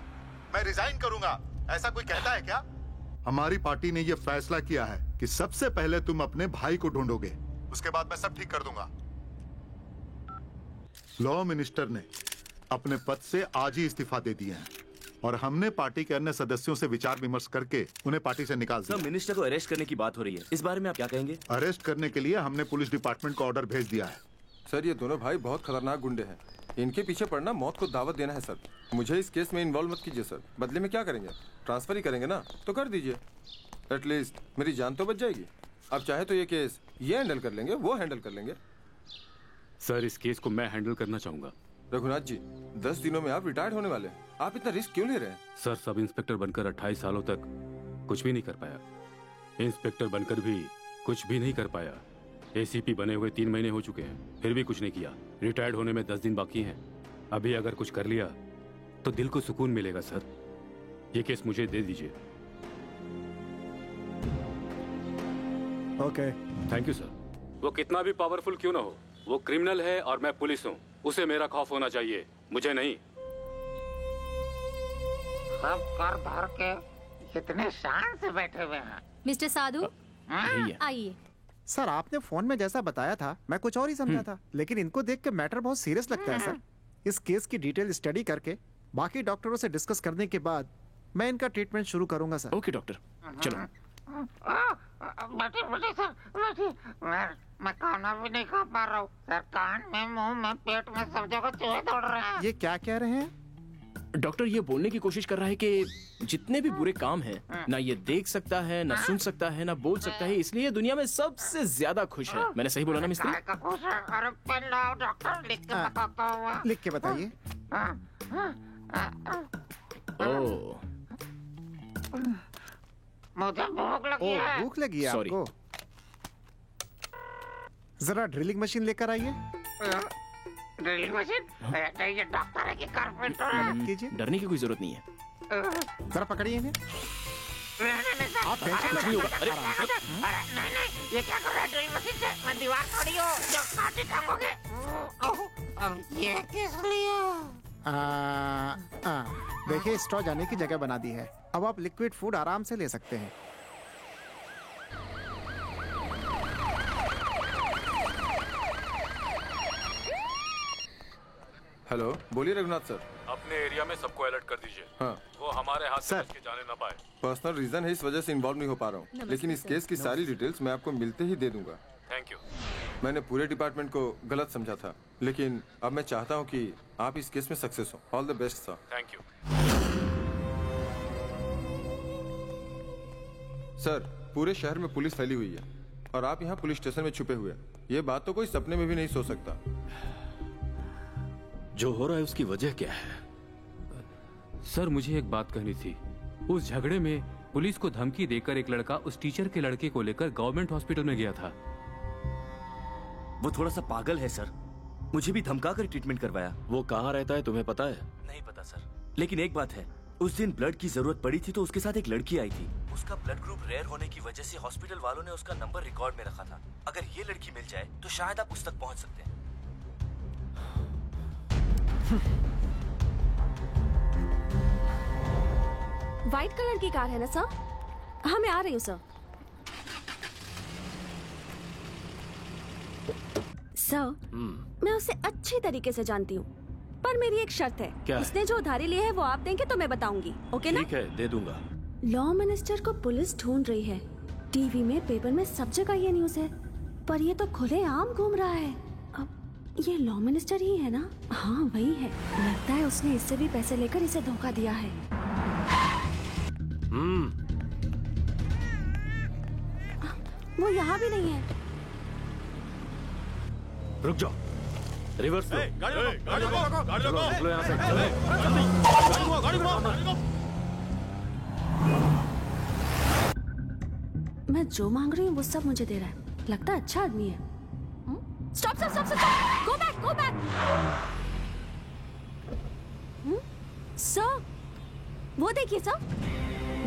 मैं रिजाइन करूंगा, ऐसा कोई कहता है क्या? हमारी पार्टी ने ये फैसला किया है कि सबसे पहले तुम अपने भाई को ढूंढोगे, उसके बाद मैं सब ठीक कर दूंगा। लॉ मिनिस्टर ने अपने पद से आज ही इस्तीफा दे दिए हैं और हमने पार्टी के अन्य सदस्यों से विचार विमर्श करके उन्हें पार्टी से निकाल दिया। सर, मिनिस्टर को अरेस्ट करने की बात हो रही है, इस बारे में आप क्या कहेंगे? अरेस्ट करने के लिए हमने पुलिस डिपार्टमेंट को ऑर्डर भेज दिया है। सर, ये दोनों भाई बहुत खतरनाक गुंडे हैं। इनके पीछे पड़ना मौत को दावत देना है सर। मुझे इस केस में इन्वॉल्व मत कीजिए सर। बदले में क्या करेंगे? ट्रांसफर ही करेंगे ना, तो कर दीजिए। एटलीस्ट मेरी जान तो बच जाएगी। अब चाहे तो ये केस ये हैंडल कर लेंगे, वो हैंडल कर लेंगे। सर, इस केस को मैं हैंडल करना चाहूंगा। रघुनाथ जी, 10 दिनों में आप रिटायर्ड होने वाले हैं। आप इतना रिस्क क्यों ले रहे हैं? सर, सब इंस्पेक्टर बनकर 28 सालों तक कुछ भी नहीं कर पाया। इंस्पेक्टर बनकर भी कुछ भी नहीं कर पाया। एसीपी बने हुए 3 महीने हो चुके हैं, फिर भी कुछ नहीं किया। रिटायर्ड होने में 10 दिन बाकी हैं। अभी अगर कुछ कर लिया तो दिल को सुकून मिलेगा। सर, ये केस मुझे दे दीजिए। Okay, thank you sir. वो कितना भी पावरफुल क्यों ना हो, वो क्रिमिनल है और मैं पुलिस हूँ। उसे मेरा खौफ होना चाहिए, मुझे नहीं। सब कर धर के इतने शान से बैठे हुए हैं। मिस्टर साधु आइए। सर आपने फोन में जैसा बताया था मैं कुछ और ही समझा था, लेकिन इनको देख के मैटर बहुत सीरियस लगता है सर। इस केस की डिटेल स्टडी करके बाकी डॉक्टरों से डिस्कस करने के बाद मैं इनका ट्रीटमेंट शुरू करूंगा सर। ओके डॉक्टर, चलो। बैठिए सर, बैठिए। मैं खाना भी नहीं खा पा रहा हूँ सर। कान में, मुंह में, पेट में सब जगह चूहे दौड़ रहे हैं। ये क्या कह रहे हैं? डॉक्टर ये बोलने की कोशिश कर रहा है कि जितने भी बुरे काम हैं ना ये देख सकता है, ना सुन सकता है, ना बोल सकता है, इसलिए दुनिया में सबसे ज्यादा खुश है। मैंने सही बोला ना मिस्त्री? खुश है। अरे पेन लाओ डॉक्टर, लिख के बताता हूँ। लिख के बताइए। ओह, मुझे भूख लगी है। भूख लगी है आपको? जरा ड्रिलिंग मशीन लेकर आइए। Drilling machine? नहीं, ये डॉक्टर है कि कारपेंटर है? कीजिए। डरने की कोई जरूरत नहीं है। जरा पकड़िए इन्हें। आप कुछ नहीं होगा। अरे नहीं, ये क्या कर रहा है ड्रिलिंग मशीन से? मैं दीवार तोड़ी हूँ जो काटे टांगोगे। अब ये किस लिए? देखिए स्ट्रॉ जाने की जगह बना दी है। अब आप लिक्विड फूड आराम से ले सकते हैं। हेलो, बोलिए रघुनाथ सर। अपने एरिया में सबको अलर्ट कर दीजिए। हाँ। वो हमारे हाथ से बच के जाने ना पाए। पर्सनल रीजन है, इस वजह से इन्वॉल्व नहीं हो पा रहा हूँ, लेकिन इस केस की सारी डिटेल्स मैं आपको मिलते ही दे दूंगा। Thank you. मैंने पूरे डिपार्टमेंट को गलत समझा था, लेकिन अब मैं चाहता हूँ कि आप इस केस में सक्सेस हो। All the best sir. Thank you. Sir, पूरे शहर में पुलिस फैली हुई है और आप यहाँ पुलिस स्टेशन में छुपे हुए हैं। ये बात तो कोई सपने में भी नहीं सोच सकता। जो हो रहा है उसकी वजह क्या है? सर मुझे एक बात कहनी थी। उस झगड़े में पुलिस को धमकी देकर एक लड़का उस टीचर के लड़के को लेकर गवर्नमेंट हॉस्पिटल में गया था। वो थोड़ा सा पागल है सर, मुझे भी धमका कर ट्रीटमेंट करवाया। वो कहाँ रहता है तुम्हें पता है? नहीं पता सर, लेकिन एक बात है, उस दिन ब्लड की जरूरत पड़ी थी तो उसके साथ एक लड़की आई थी। उसका ब्लड ग्रुप रेयर होने की वजह से हॉस्पिटल वालों ने उसका नंबर रिकॉर्ड में रखा था। अगर ये लड़की मिल जाए तो शायद आप उस तक पहुंच सकते हैं। व्हाइट कलर की कार है ना सर? हाँ मैं आ रही हूँ सर। सर मैं उसे अच्छी तरीके से जानती हूँ, पर मेरी एक शर्त है। क्या उसने जो उधारी ली है वो आप देंगे तो मैं बताऊंगी। ओके ना? ठीक है, दे दूंगा। लॉ मिनिस्टर को पुलिस ढूंढ रही है। टीवी में, पेपर में, सब जगह ये न्यूज है, पर ये तो खुलेआम घूम रहा है। अब ये लॉ मिनिस्टर ही है ना? हाँ वही है। लगता है उसने इससे भी पैसे लेकर इसे धोखा दिया है। वो यहाँ भी नहीं है। रुक जाओ, रिवर्स लो। चलो यहाँ से। मैं जो मांग रही हूँ वो सब मुझे दे रहा है। लगता है अच्छा आदमी है। Stop stop stop stop, go back go back. Sir वो देखिए सर,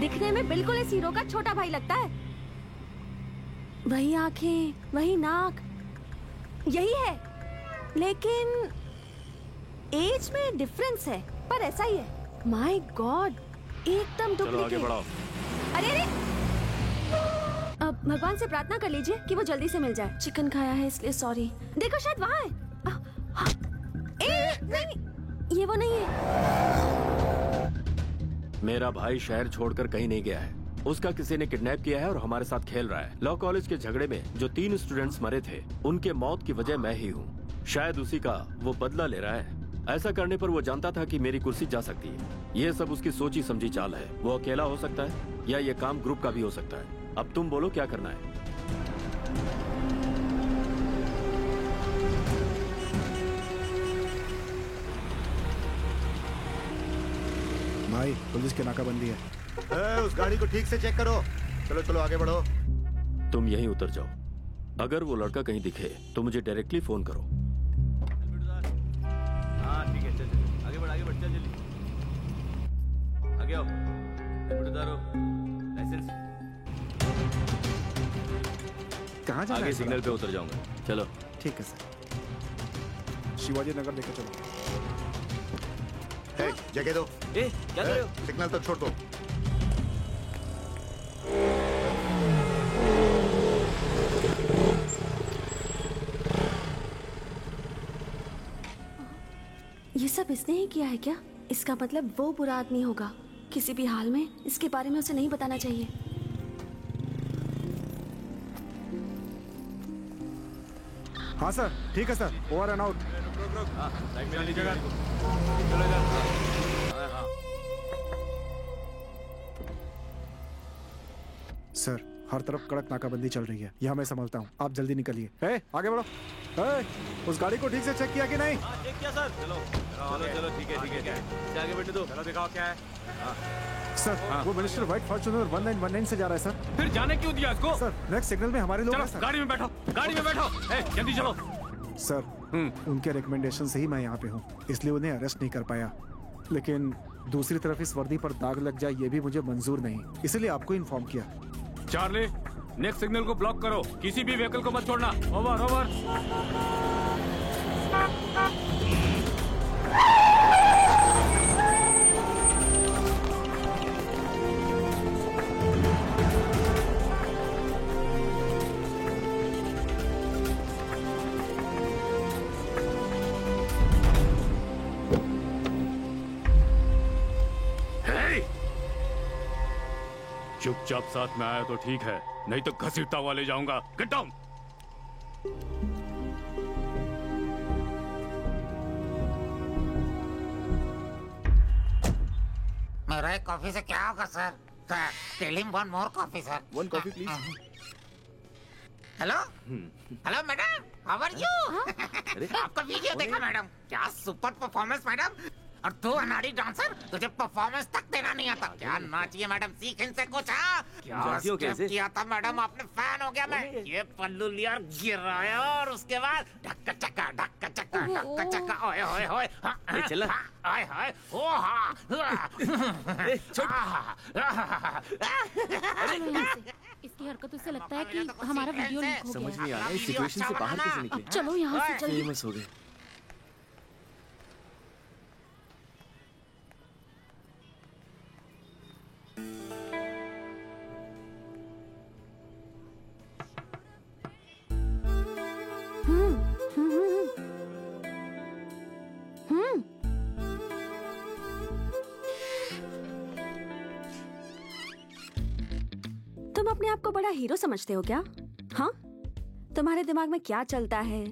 दिखने में बिल्कुल इस हीरो का छोटा भाई लगता है। वही आंखें, वही नाक, यही है, लेकिन एज में डिफरेंस है, पर ऐसा ही है। माय गॉड, एकदम चलो आगे बढ़ाओ। अरे अरे, अब भगवान से प्रार्थना कर लीजिए कि वो जल्दी से मिल जाए। चिकन खाया है इसलिए सॉरी। देखो शायद वहाँ है। नहीं, ये वो नहीं है। मेरा भाई शहर छोड़कर कहीं नहीं गया है। उसका किसी ने किडनैप किया है और हमारे साथ खेल रहा है। लॉ कॉलेज के झगड़े में जो 3 स्टूडेंट्स मरे थे, उनके मौत की वजह मैं ही हूँ। शायद उसी का वो बदला ले रहा है। ऐसा करने पर वो जानता था कि मेरी कुर्सी जा सकती है। ये सब उसकी सोची समझी चाल है। वो अकेला हो सकता है या ये काम ग्रुप का भी हो सकता है। अब तुम बोलो क्या करना है। भाई पुलिस की नाकाबंदी है। उस गाड़ी को ठीक से चेक करो। चलो चलो आगे बढ़ो। तुम यहीं उतर जाओ। अगर वो लड़का कहीं दिखे तो मुझे डायरेक्टली फोन करो। हाँ ठीक है, चल आगे बढ़ चल जल्दी आगे आओ। लाइसेंस कहाँ जाना आगे है? सिग्नल पे उतर जाऊंगा। चलो ठीक है सर। शिवाजी नगर लेकर चलो। जगह दो। क्या कर रहे हो? सिग्नल तो छोड़ दो। ये सब इसने ही किया है क्या? इसका मतलब वो बुरा आदमी होगा। किसी भी हाल में इसके बारे में उसे नहीं बताना चाहिए। हाँ सर, ठीक है sir, over and out. Sir, हर तरफ कड़क नाकाबंदी चल रही है, यह मैं संभालता हूँ, आप जल्दी निकलिए। आगे बढ़ो। उस गाड़ी को ठीक से चेक किया कि नहीं? चेक किया सर। चलो चलो ठीक है आगे बैठे दो। चलो दिखाओ क्या है। सर, वो मिनिस्टर व्हाइट फॉर्च्यूनर 1919 से जा रहा है सर। फिर जाने क्यों दिया इसको? सर, नेक्स्ट सिग्नल में हमारे लोग हैं सर। गाड़ी में बैठो, जल्दी चलो। सर, उनके रिकमेंडेशन से ही मैं यहाँ पे हूँ, इसलिए उन्हें अरेस्ट नहीं कर पाया। लेकिन दूसरी तरफ इस वर्दी पर दाग लग जाए ये भी मुझे मंजूर नहीं, इसलिए आपको इन्फॉर्म किया। चार्ली, नेक्स्ट सिग्नल को ब्लॉक करो, किसी भी व्हीकल को मत छोड़ना। Over over. चुपचाप साथ में आया तो ठीक है, नहीं तो घसीटता हुआ ले जाऊंगा। Get down. मेरा एक कॉफी से क्या होगा sir? Tell him one more coffee sir. One coffee please. Hello hello madam, how are you? आपका वीडियो देखा मैडम, क्या सुपर परफॉर्मेंस मैडम। और तू अनाड़ी डांसर, तुझे परफॉर्मेंस तक देना नहीं आता। क्या नाचिए मैडम, सीख इनसे कुछ। क्या स्टेप किया था मैडम, आपने फैन हो गया मैं। ये पल्लू लिया और गिराया और उसके बाद ढक्का चक्का ढक्का चक्का ढक्का चक्का। ओए ओए ओए चला आए हाय ओ हा। इसकी हरकतों से लगता है कि हमारा वीडियो लीक हो गया। समझ नहीं आ रहा है सिचुएशन से बाहर कैसे निकले। चलो यहाँ से जल्दी। फेमस हो गए। तुम अपने आप को बड़ा हीरो समझते हो क्या? हाँ, तुम्हारे दिमाग में क्या चलता है,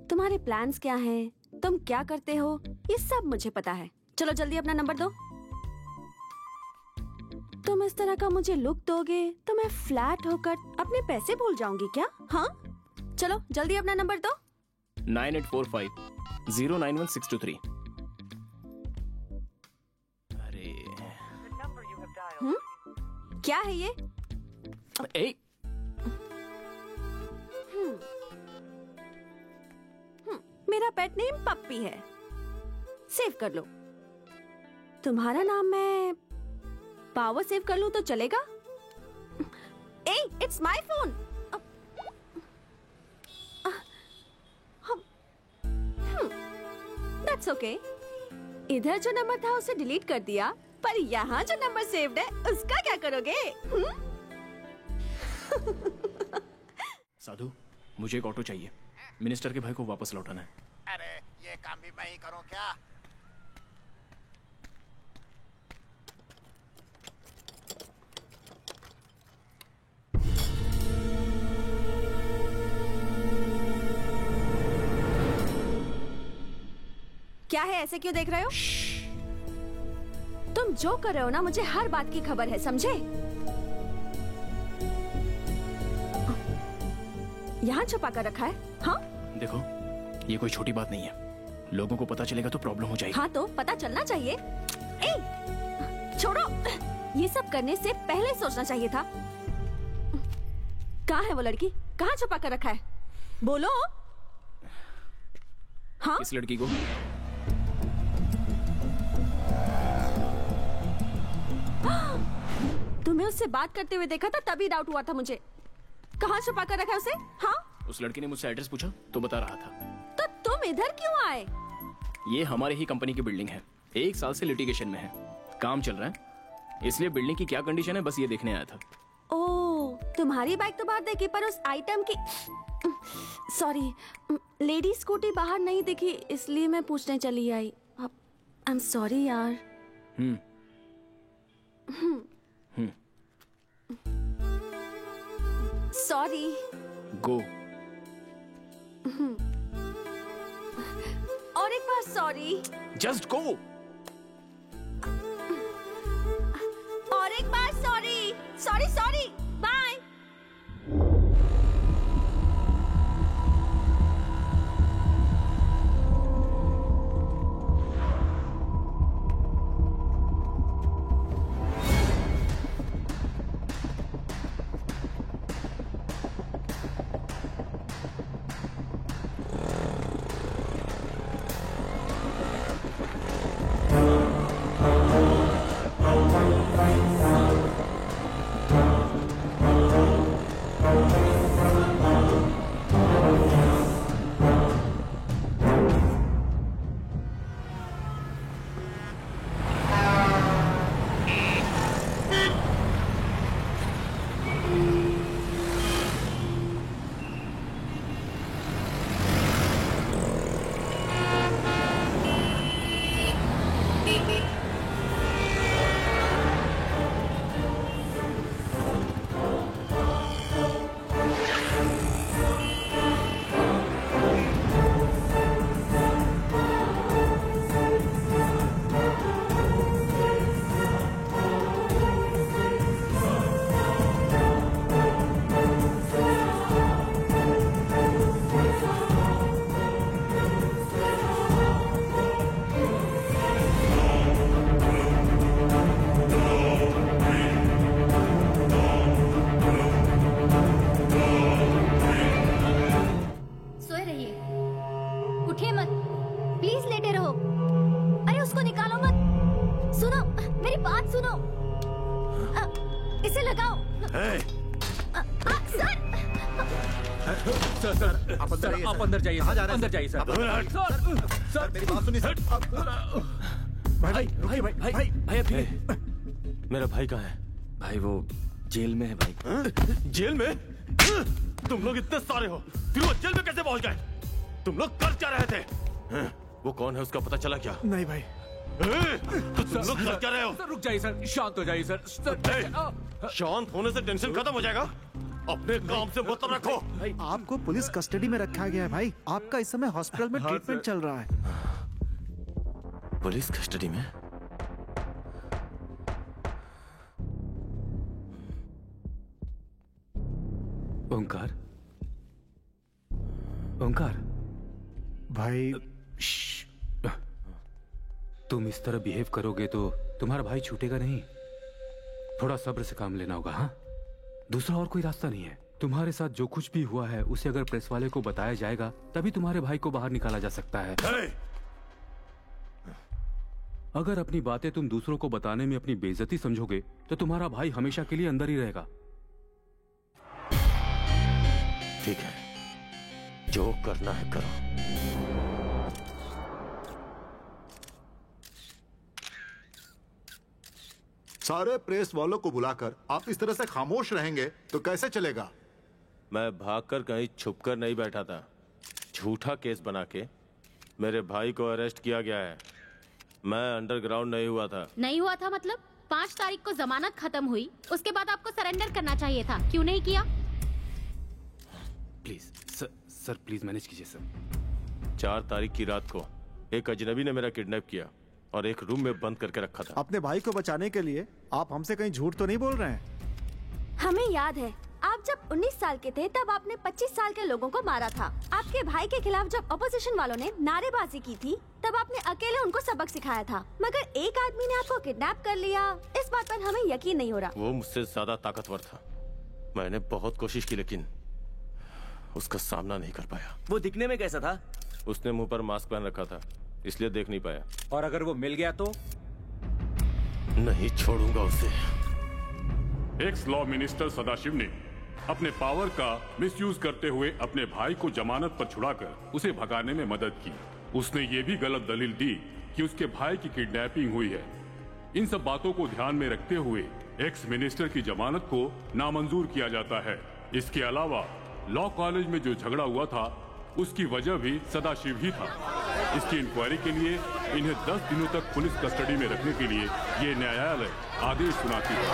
तुम्हारे प्लान्स क्या हैं, तुम क्या करते हो, ये सब मुझे पता है। चलो जल्दी अपना नंबर दो। तुम इस तरह का मुझे लुक दोगे तो मैं फ्लैट होकर अपने पैसे भूल जाऊंगी क्या? हाँ, चलो जल्दी अपना नंबर दो। 9845-091623। अरे क्या है ये? मेरा पेट नेम पप्पी है, सेव कर लो। तुम्हारा नाम मैं पावर सेव कर लूं तो चलेगा? It's my phone. That's okay. इधर जो नंबर था उसे डिलीट कर दिया, पर यहाँ जो नंबर सेव्ड है उसका क्या करोगे? साधु, मुझे एक ऑटो चाहिए, मिनिस्टर के भाई को वापस लौटाना है। अरे ये काम भी मैं ही करूं क्या? क्या है, ऐसे क्यों देख रहे हो? तुम जो कर रहे हो ना, मुझे हर बात की खबर है, समझे? यहाँ छुपा कर रखा है? हाँ? देखो, ये कोई छोटी बात नहीं है, लोगों को पता चलेगा तो प्रॉब्लम हो जाएगी। हाँ तो पता चलना चाहिए। छोड़ो, ये सब करने से पहले सोचना चाहिए था। कहाँ है वो लड़की? कहाँ छुपा कर रखा है? बोलो। हाँ? इस लड़की को तुम्हें उससे बात करते हुए देखा था, तभी डाउट हुआ था मुझे। कहाँ छुपा कर रखा है उसे? हाँ? उस लड़की ने मुझसे एड्रेस पूछा तो बता रहा था। तो तुम इधर क्यों आए? ये हमारे ही कंपनी की बिल्डिंग है, 1 साल से लिटिगेशन में है, काम चल रहा है, इसलिए बिल्डिंग की क्या कंडीशन है बस ये देखने आया था। ओह, तुम्हारी बाइक तो बाहर देखी पर उस आइटम की सॉरी लेडी स्कूटी बाहर नहीं दिखी, इसलिए मैं पूछने चली आई। आई एम सॉरी यार। सॉरी। गो। और एक बार सॉरी। Just go. और एक बार सॉरी। Sorry sorry, bye. आप अंदर जाइए। कहाँ जा रहे हैं? अंदर जाइए सर। सर मेरी बात सुनिए सर। भाई मेरा भाई कहाँ है? भाई वो जेल में है भाई। जेल में? तुम लोग इतने सारे हो, फिर वो जेल में कैसे पहुंच गए? तुम लोग कर क्या रहे थे? वो कौन है उसका पता चला क्या? नहीं भाई। तो तुम लोग कर क्या रहे हो? सर रुक जाइए सर, शांत हो जाइए सर। शांत होने से टेंशन खत्म हो जाएगा। अपने काम से मतलब रखो। आपको पुलिस कस्टडी में रखा गया है भाई। आपका इस समय हॉस्पिटल में ट्रीटमेंट चल रहा है। पुलिस कस्टडी में? ओंकार, ओंकार भाई तुम इस तरह बिहेव करोगे तो तुम्हारा भाई छूटेगा नहीं। थोड़ा सब्र से काम लेना होगा। हाँ, दूसरा और कोई रास्ता नहीं है। तुम्हारे साथ जो कुछ भी हुआ है उसे अगर प्रेस वाले को बताया जाएगा तभी तुम्हारे भाई को बाहर निकाला जा सकता है। अगर अपनी बातें तुम दूसरों को बताने में अपनी बेइज्जती समझोगे तो तुम्हारा भाई हमेशा के लिए अंदर ही रहेगा। ठीक है, जो करना है करो। सारे प्रेस वालों को बुलाकर आप इस तरह से खामोश रहेंगे तो कैसे चलेगा? मैं भागकर कहीं छुपकर नहीं बैठा था। झूठा केस बना के मेरे भाई को अरेस्ट किया गया है। मैं अंडरग्राउंड नहीं हुआ था। नहीं हुआ था मतलब? 5 तारीख को जमानत खत्म हुई, उसके बाद आपको सरेंडर करना चाहिए था, क्यों नहीं किया? प्लीज सर प्लीज मैनेज कीजिए सर। 4 तारीख की रात को एक अजनबी ने मेरा किडनैप किया और एक रूम में बंद करके रखा था। अपने भाई को बचाने के लिए आप हमसे कहीं झूठ तो नहीं बोल रहे हैं? हमें याद है, आप जब 19 साल के थे तब आपने 25 साल के लोगों को मारा था। आपके भाई के खिलाफ जब अपोजिशन वालों ने नारेबाजी की थी तब आपने अकेले उनको सबक सिखाया था। मगर एक आदमी ने आपको किडनैप कर लिया, इस बात पर हमें यकीन नहीं हो रहा। वो मुझसे ज्यादा ताकतवर था। मैंने बहुत कोशिश की लेकिन उसका सामना नहीं कर पाया। वो दिखने में कैसा था? उसने मुंह पर मास्क पहन रखा था, इसलिए देख नहीं पाया। और अगर वो मिल गया तो? नहीं छोड़ूंगा उसे। एक्स लॉ मिनिस्टर सदाशिव ने अपने पावर का मिसयूज करते हुए अपने भाई को जमानत पर छुड़ाकर उसे भगाने में मदद की। उसने ये भी गलत दलील दी कि उसके भाई की किडनैपिंग हुई है। इन सब बातों को ध्यान में रखते हुए एक्स मिनिस्टर की जमानत को नामंजूर किया जाता है। इसके अलावा लॉ कॉलेज में जो झगड़ा हुआ था उसकी वजह भी सदाशिव ही था। इसकी इंक्वायरी के लिए इन्हें 10 दिनों तक पुलिस कस्टडी में रखने के लिए ये न्यायालय आदेश सुनाती है।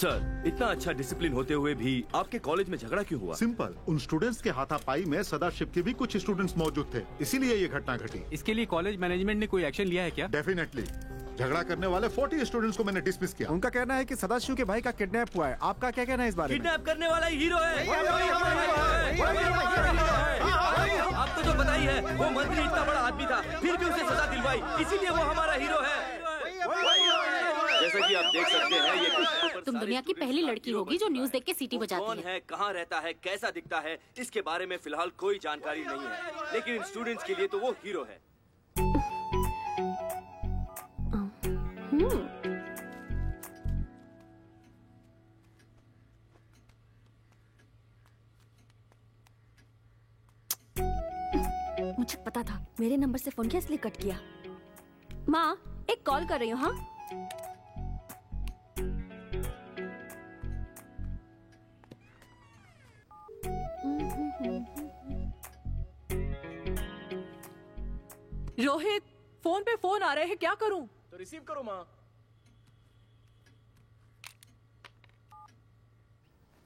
सर, इतना अच्छा डिसिप्लिन होते हुए भी आपके कॉलेज में झगड़ा क्यों हुआ? सिंपल, उन स्टूडेंट्स के हाथापाई में सदाशिव के भी कुछ स्टूडेंट्स मौजूद थे, इसीलिए ये घटना घटी। इसके लिए कॉलेज मैनेजमेंट ने कोई एक्शन लिया है क्या? डेफिनेटली। झगड़ा करने वाले 40 स्टूडेंट्स को मैंने डिसमिस किया। उनका कहना है कि सदाशिव के भाई का किडनैप हुआ है। आपका क्या कहना है इस बारे में? किडनैप करने वाला ही हीरो है। आपको तो पता ही है, वो मंत्री इतना बड़ा आदमी था, फिर भी उसे सजा दिलवाई, इसीलिए वो हमारा हीरो है। जैसा कि आप देख सकते हैं, ये तुम दुनिया की पहली लड़की होगी जो न्यूज़ देख के सीटी बजाती कौन है, कहाँ रहता है, कैसा दिखता है, इसके बारे में फिलहाल कोई जानकारी नहीं है, लेकिन इन स्टूडेंट्स के लिए तो वो हीरो है। मुझे पता था, मेरे नंबर से फोन किया इसलिए कट किया। माँ, एक कॉल कर रही हूँ। हाँ, रोहित, फोन पे फोन आ रहे हैं, क्या करूं? तो रिसीव करो माँ।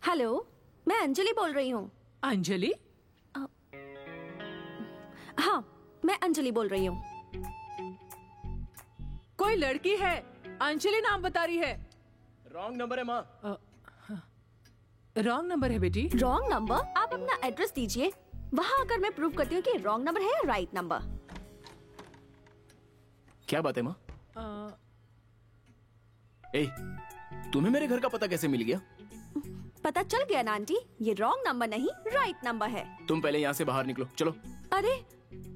हेलो, मैं अंजलि बोल रही हूँ। अंजलि? हाँ, मैं अंजलि बोल रही हूँ। कोई लड़की है, अंजलि नाम बता रही है। रॉन्ग नंबर है माँ। रॉन्ग नंबर है बेटी। Wrong number? आप अपना एड्रेस दीजिए, वहाँ आकर मैं प्रूव करती हूँ कि रॉन्ग नंबर है या राइट नंबर। क्या बात है माँ? ए, तुम्हें मेरे घर का पता कैसे मिल गया? पता चल गया ना आंटी, ये रॉन्ग नंबर नहीं राइट नंबर है। तुम पहले यहाँ से बाहर निकलो, चलो। अरे,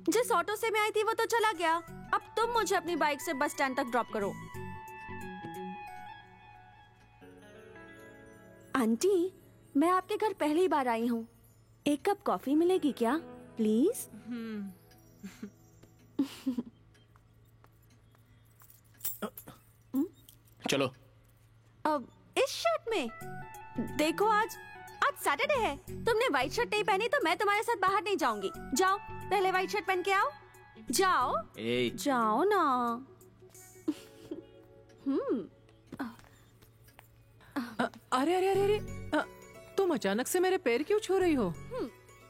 जिस ऑटो से मैं आई थी वो तो चला गया, अब तुम मुझे अपनी बाइक से बस स्टैंड तक ड्रॉप करो। आंटी, मैं आपके घर पहली बार आई हूँ, एक कप कॉफी मिलेगी क्या प्लीज? चलो। अब इस शर्ट में देखो, आज सैटरडे है, तुमने व्हाइट शर्ट नहीं पहनी तो मैं तुम्हारे साथ बाहर नहीं जाऊंगी। जाओ, पहले व्हाइट शर्ट पहन के आओ। जाओ जाओ ना। अरे अरे अरे अरे, तुम अचानक से मेरे पैर क्यों छू रही हो?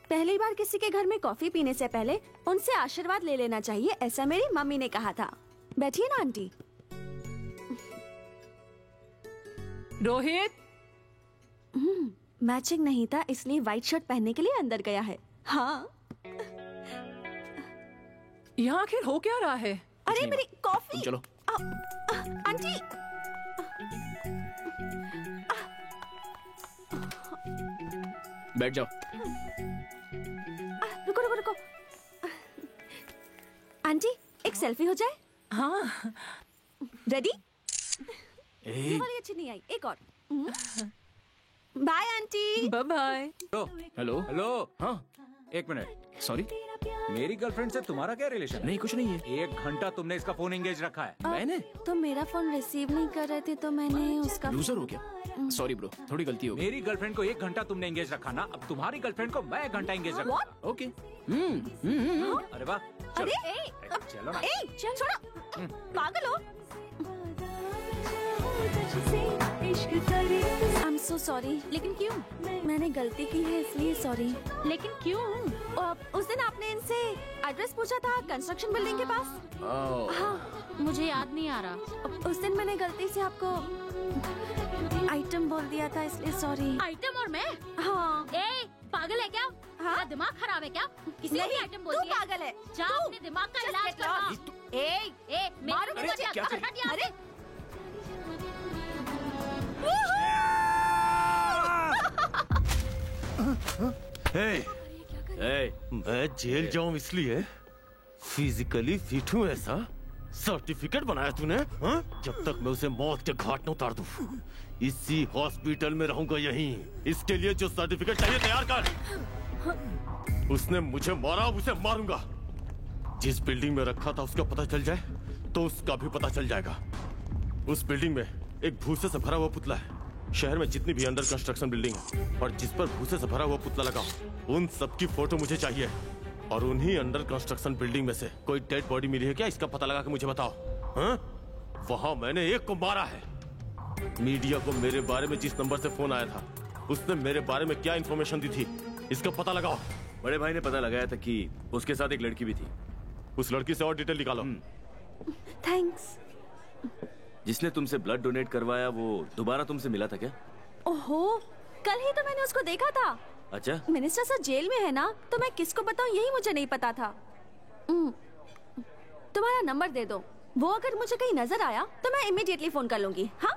पहली बार किसी के घर में कॉफी पीने से पहले उनसे आशीर्वाद ले लेना चाहिए, ऐसा मेरी मम्मी ने कहा था। बैठिए ना आंटी। रोहित, मैचिंग नहीं था इसलिए व्हाइट शर्ट पहनने के लिए अंदर गया है। हाँ, यहाँ आखिर हो क्या रहा है? अरे मेरी कॉफी। चलो। आंटी, बैठ जाओ। रुको रुको रुको। आंटी, एक सेल्फी हो जाए? हाँ। रेडी? ये वाली अच्छी नहीं आई, एक और। Bye aunty. Bye bye. Hello hello. हाँ, एक मिनट। सॉरी, मेरी गर्लफ्रेंड से तुम्हारा क्या रिलेशन? नहीं, कुछ नहीं है। 1 घंटा तुमने इसका फोन एंगेज रखा है। मैंने? तो मेरा फोन रिसीव नहीं कर रहे थे तो मैंने उसका। लूजर हो गया। सॉरी ब्रो, थोड़ी गलती हो गई। मेरी गर्लफ्रेंड को 1 घंटा तुमने एंगेज रखा ना, अब तुम्हारी गर्लफ्रेंड को मैं 1 घंटा एंगेज रखा। ओके। अरे वाह। अरे चलो ना। छोड़ो, पागल हो। I'm so sorry। लेकिन क्यों? मैंने गलती की है इसलिए सॉरी। लेकिन क्यों? उस दिन आपने इनसे एड्रेस पूछा था कंस्ट्रक्शन बिल्डिंग के पास। हाँ, मुझे याद नहीं आ रहा। उस दिन मैंने गलती से आपको आइटम बोल दिया था इसलिए सॉरी। आइटम? और मैं? हाँ। ए, पागल है क्या? हाँ? दिमाग खराब है क्या? किसी ने भी आइटम बोल दिया? पागल है। जाओ अपने दिमाग का इलाज करवाओ। ए, मारो मुझे। अरे मैं जेल जाऊं इसलिए फिजिकली फिट हूं ऐसा सर्टिफिकेट बनाया तूने हा? जब तक मैं उसे मौत के घाट न उतार दूं इसी हॉस्पिटल में रहूंगा यहीं। इसके लिए जो सर्टिफिकेट चाहिए तैयार कर। उसने मुझे मारा, उसे मारूंगा। जिस बिल्डिंग में रखा था उसका पता चल जाए तो उसका भी पता चल जाएगा। उस बिल्डिंग में एक भूसे से भरा हुआ पुतला है। शहर में जितनी भी अंडर कंस्ट्रक्शन बिल्डिंग है और जिस पर भूसे से भरा हुआ पुतला लगा उन सबकी फोटो मुझे चाहिए। और उन्हीं अंडर कंस्ट्रक्शन बिल्डिंग में से कोई डेड बॉडी मिली है क्या, इसका पता लगा के मुझे बताओ। हाँ? वहां मैंने एक को मारा है। मीडिया को मेरे बारे में जिस नंबर से फोन आया था उसने मेरे बारे में क्या इन्फॉर्मेशन दी थी, इसका पता लगाओ। बड़े भाई ने पता लगाया था कि उसके साथ एक लड़की भी थी। उस लड़की से और डिटेल निकालो। थैंक्स। जिसने तुमसे ब्लड डोनेट करवाया वो दोबारा तुमसे मिला था क्या? ओहो, कल ही तो मैंने उसको देखा था। अच्छा, मिनिस्टर सर जेल में है ना, तो मैं किसको बताऊं यही मुझे नहीं पता था। तुम्हारा नंबर दे दो, वो अगर मुझे कहीं नजर आया तो मैं इमीडिएटली फोन कर लूंगी। हाँ,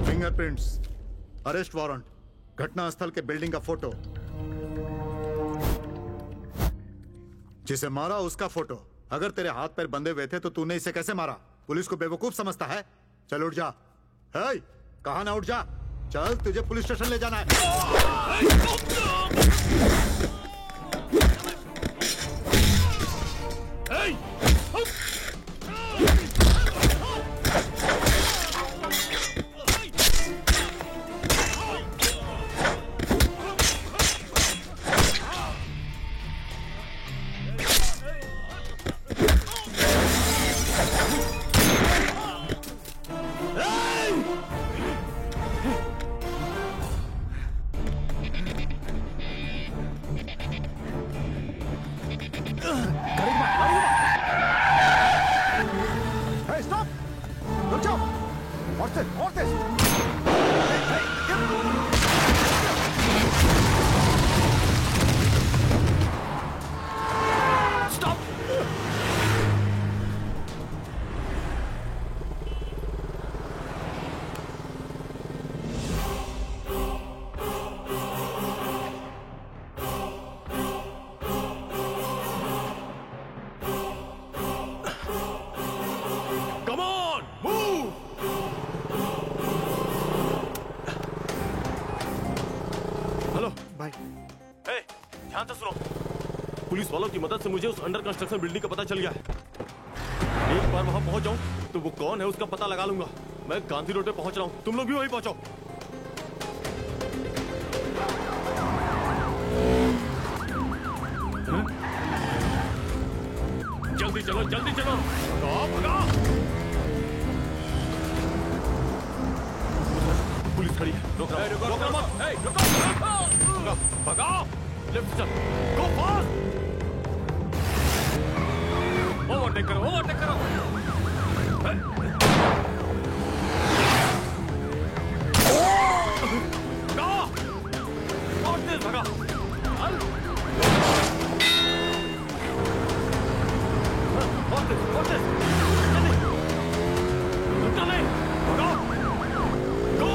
फिंगरप्रिंट्स, अरेस्ट वारंट, घटनास्थल के बिल्डिंग का फोटो, जिसे मारा उसका फोटो। अगर तेरे हाथ पैर बंधे हुए थे तो तूने इसे कैसे मारा? पुलिस को बेवकूफ समझता है? चल उठ जा। हे, कहा ना उठ जा। चल, तुझे पुलिस स्टेशन ले जाना है। पुलिस वालों की मदद से मुझे उस अंडर कंस्ट्रक्शन बिल्डिंग का पता चल गया है। एक बार वहां पहुंच जाऊं तो वो कौन है उसका पता लगा लूंगा। मैं गांधी रोड पे पहुंच रहा हूं, तुम लोग भी वहीं पहुंचो। जल्दी चलो, जल्दी चलो। भगा। पुलिस खड़ी है, रोक रहा मत। भगाओ। लेफ्ट चल, गो फास्ट। ओवरटेक करो, ओवरटेक करो। और तेज भगा। और तेज, चले, भगाओ। गो।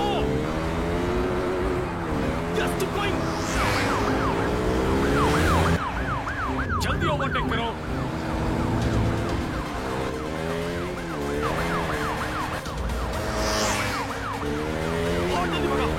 Just keep going. जल्दी ओवरटेक करो। और जल्दी भगाओ।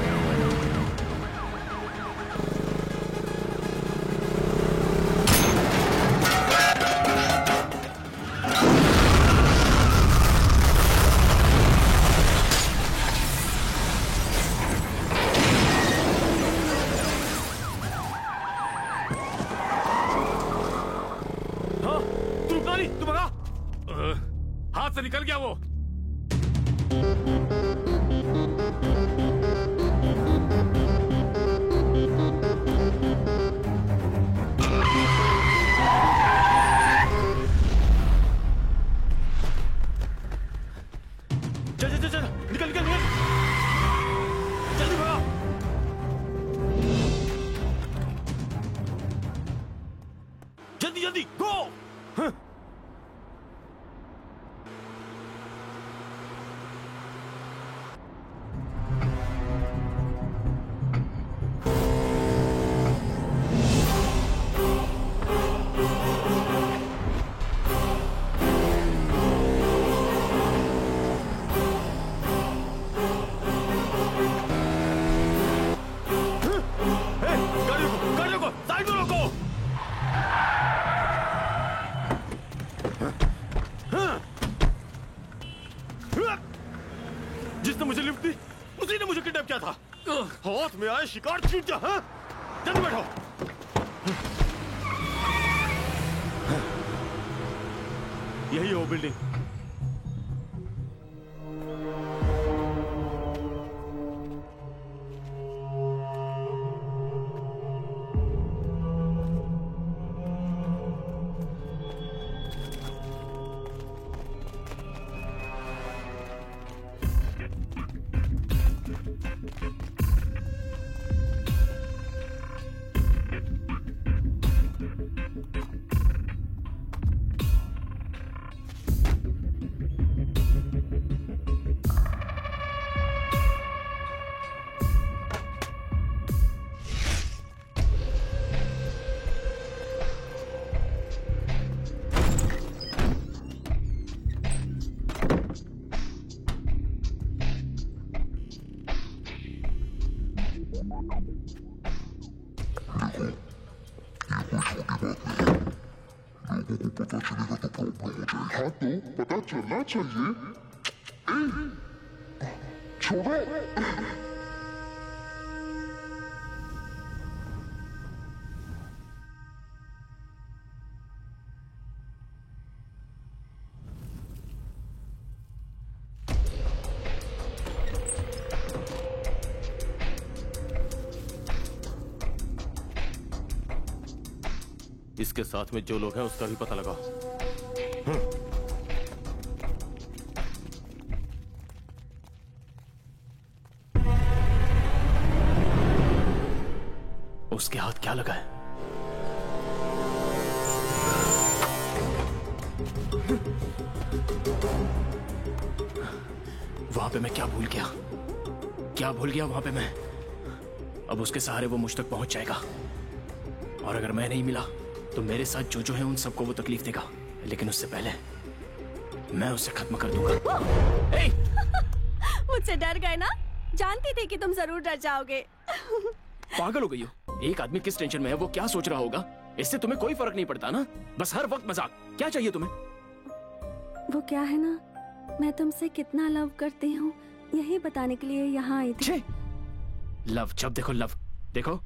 हाथ से निकल गया वो। चल चल चल, निकल निकल निकल, जल्दी भगा। जल्दी जल्दी जल्दी गो। गाड़ियों को साइड में रोको। जिसने मुझे लिफ्ट दी उसी ने मुझे किडनैप किया था। हाथ में आए शिकार छूट जा। हाँ? जल्दी बैठो। यही है वो बिल्डिंग। हाँ तो पता चलना चाहिए। छोड़ो। इसके साथ में जो लोग हैं उसका भी पता लगा। उसके हाथ क्या लगा है? वहां पे मैं क्या भूल गया? क्या भूल गया वहां पे मैं? अब उसके सहारे वो मुझ तक पहुंच जाएगा और अगर मैं नहीं मिला तो मेरे साथ जो है उन सबको वो तकलीफ देगा, लेकिन उससे पहले मैं उसे खत्म कर दूंगा। मुझसे डर गए ना? जानती थी कि तुम जरूर डर जाओगे। पागल हो गई हो? एक आदमी किस टेंशन में है, वो क्या सोच रहा होगा, इससे तुम्हें कोई फर्क नहीं पड़ता ना। बस हर वक्त मजाक। क्या चाहिए तुम्हें? वो क्या है ना, मैं तुमसे कितना लव करती हूँ यही बताने के लिए यहाँ आई थी। लव? जब देखो लव। देखो,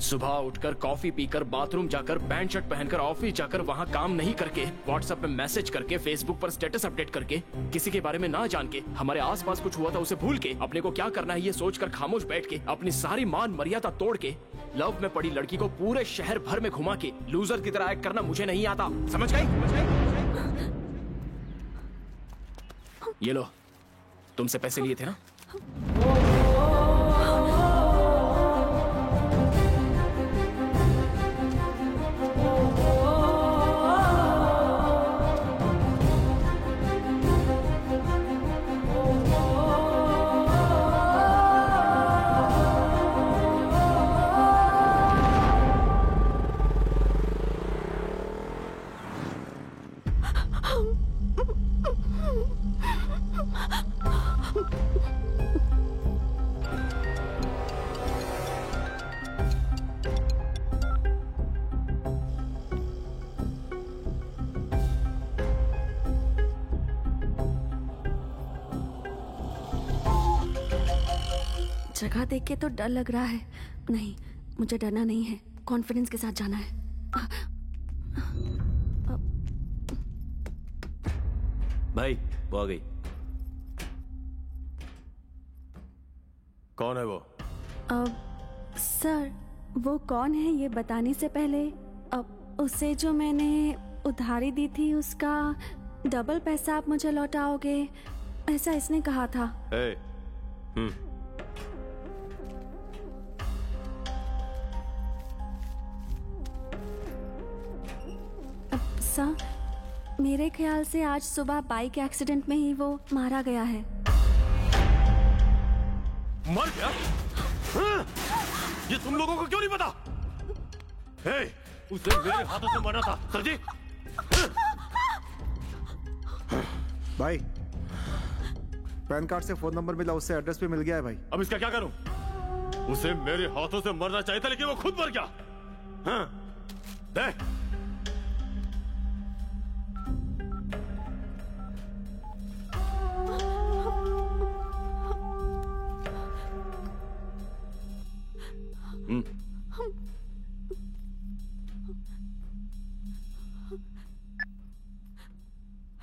सुबह उठकर कॉफी पीकर बाथरूम जाकर पैंट शर्ट पहनकर ऑफिस जाकर वहाँ काम नहीं करके, व्हाट्सएप पे मैसेज करके, फेसबुक पर स्टेटस अपडेट करके, किसी के बारे में ना जान के, हमारे आसपास कुछ हुआ था उसे भूल के, अपने को क्या करना है ये सोचकर खामोश बैठ के, अपनी सारी मान मर्यादा तोड़ के, लव में पड़ी लड़की को पूरे शहर भर में घुमा के लूजर की तरह एक्ट करना मुझे नहीं आता। समझ गई? ये लो, तुमसे पैसे लिए थे ना? जगह देख के तो डर लग रहा है। नहीं, मुझे डरना नहीं है, कॉन्फिडेंस के साथ जाना है। भाई वो आ गई। कौन है वो? सर, वो कौन है ये बताने से पहले उसे जो मैंने उधारी दी थी उसका डबल पैसा आप मुझे लौटाओगे, ऐसा इसने कहा था। सर, मेरे ख्याल से आज सुबह बाइक एक्सीडेंट में ही वो मारा गया है। मर गया? हाँ? ये तुम लोगों को क्यों नहीं पता? हे, उसे मेरे हाथों से मरना था, सर जी। भाई, पैन कार्ड से फोन नंबर मिला, उससे एड्रेस भी मिल गया है भाई। अब इसका क्या करूं? उसे मेरे हाथों से मरना चाहिए था, लेकिन वो खुद मर गया। हाँ, देख।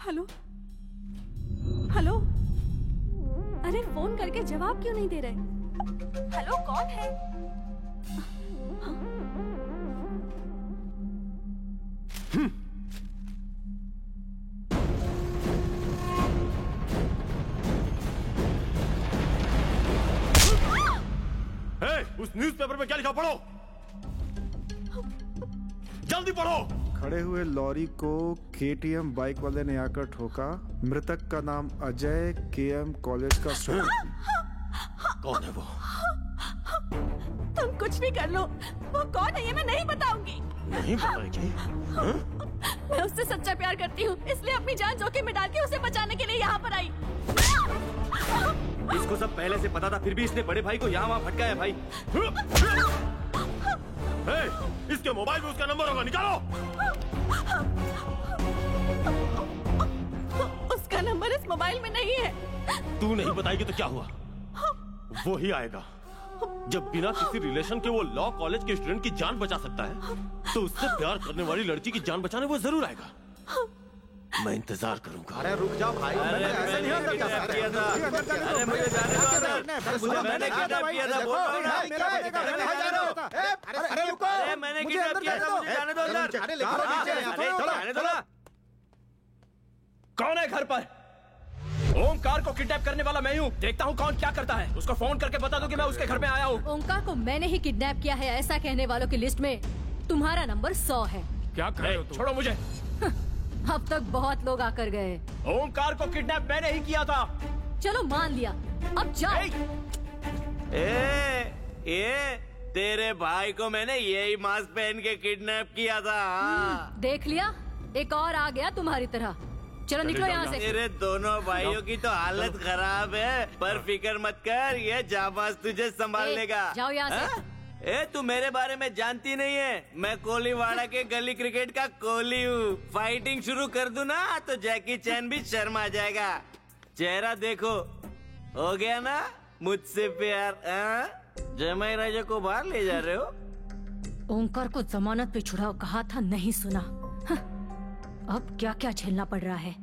हेलो हेलो, अरे फोन करके जवाब क्यों नहीं दे रहे? हेलो, कौन है? उस न्यूज़पेपर में क्या लिखा पढ़ो, जल्दी पढ़ो। खड़े हुए लॉरी को केटीएम बाइक वाले ने आकर ठोका। मृतक का नाम अजय, केएम कॉलेज का स्टूडेंट। कौन है वो? तुम कुछ भी कर लो, वो कौन है ये मैं नहीं बताऊंगी। नहीं बताएगी? मैं उससे सच्चा प्यार करती हूँ, इसलिए अपनी जान जोखिम में डाल के उसे बचाने के लिए यहाँ पर आई। इसको सब पहले से पता था, फिर भी इसने बड़े भाई को यहाँ वहाँ भटकाया भाई। इसके मोबाइल में उसका नंबर होगा, निकालो। उसका नंबर इस मोबाइल में नहीं है। तू नहीं बताएगी तो क्या हुआ? वो ही आएगा। जब बिना किसी रिलेशन के वो लॉ कॉलेज के स्टूडेंट की जान बचा सकता है, तो उससे प्यार करने वाली लड़की की जान बचाने वो जरूर आएगा। मैं इंतजार करूंगा। अरे रुक जाओ भाई, मैंने ऐसे नहीं अंदर किया था। अरे मुझे जाने दो अंदर। मैंने किडनैप किया था, बोल रहा हूं ना। अरे रुको, अरे मैंने किडनैप किया था, मुझे जाने दो अंदर। जाने दो ना। कौन है घर पर? ओमकार को किडनैप करने वाला मैं हूँ। देखता हूँ कौन क्या करता है। उसको फोन करके बता दो कि मैं उसके घर में आया हूँ। ओमकार को मैंने ही किडनैप किया है, ऐसा कहने वालों की लिस्ट में तुम्हारा नंबर 100 है। क्या कर रहे हो तुम? छोड़ो मुझे। अब तक बहुत लोग आकर गए। ओमकार को किडनैप मैंने ही किया था। चलो मान लिया, अब जाओ। ये तेरे भाई को मैंने यही मास्क पहन के किडनैप किया था। देख लिया, एक और आ गया तुम्हारी तरह। चलो निकलो यहाँ से। तेरे दोनों भाइयों की तो हालत खराब है, पर फिक्र मत कर, ये जाबाज तुझे संभाल लेगा। जाओ यहाँ से। तू मेरे बारे में जानती नहीं है, मैं कोलीवाड़ा के गली क्रिकेट का कोहली हूँ। फाइटिंग शुरू कर दूं ना तो जैकी चैन भी शर्मा जाएगा। चेहरा देखो, हो गया ना मुझसे प्यार? जमाई राजा को बाहर ले जा रहे हो? ओमकार को जमानत पे छुड़ाओ कहा था, नहीं सुना। अब क्या क्या झेलना पड़ रहा है।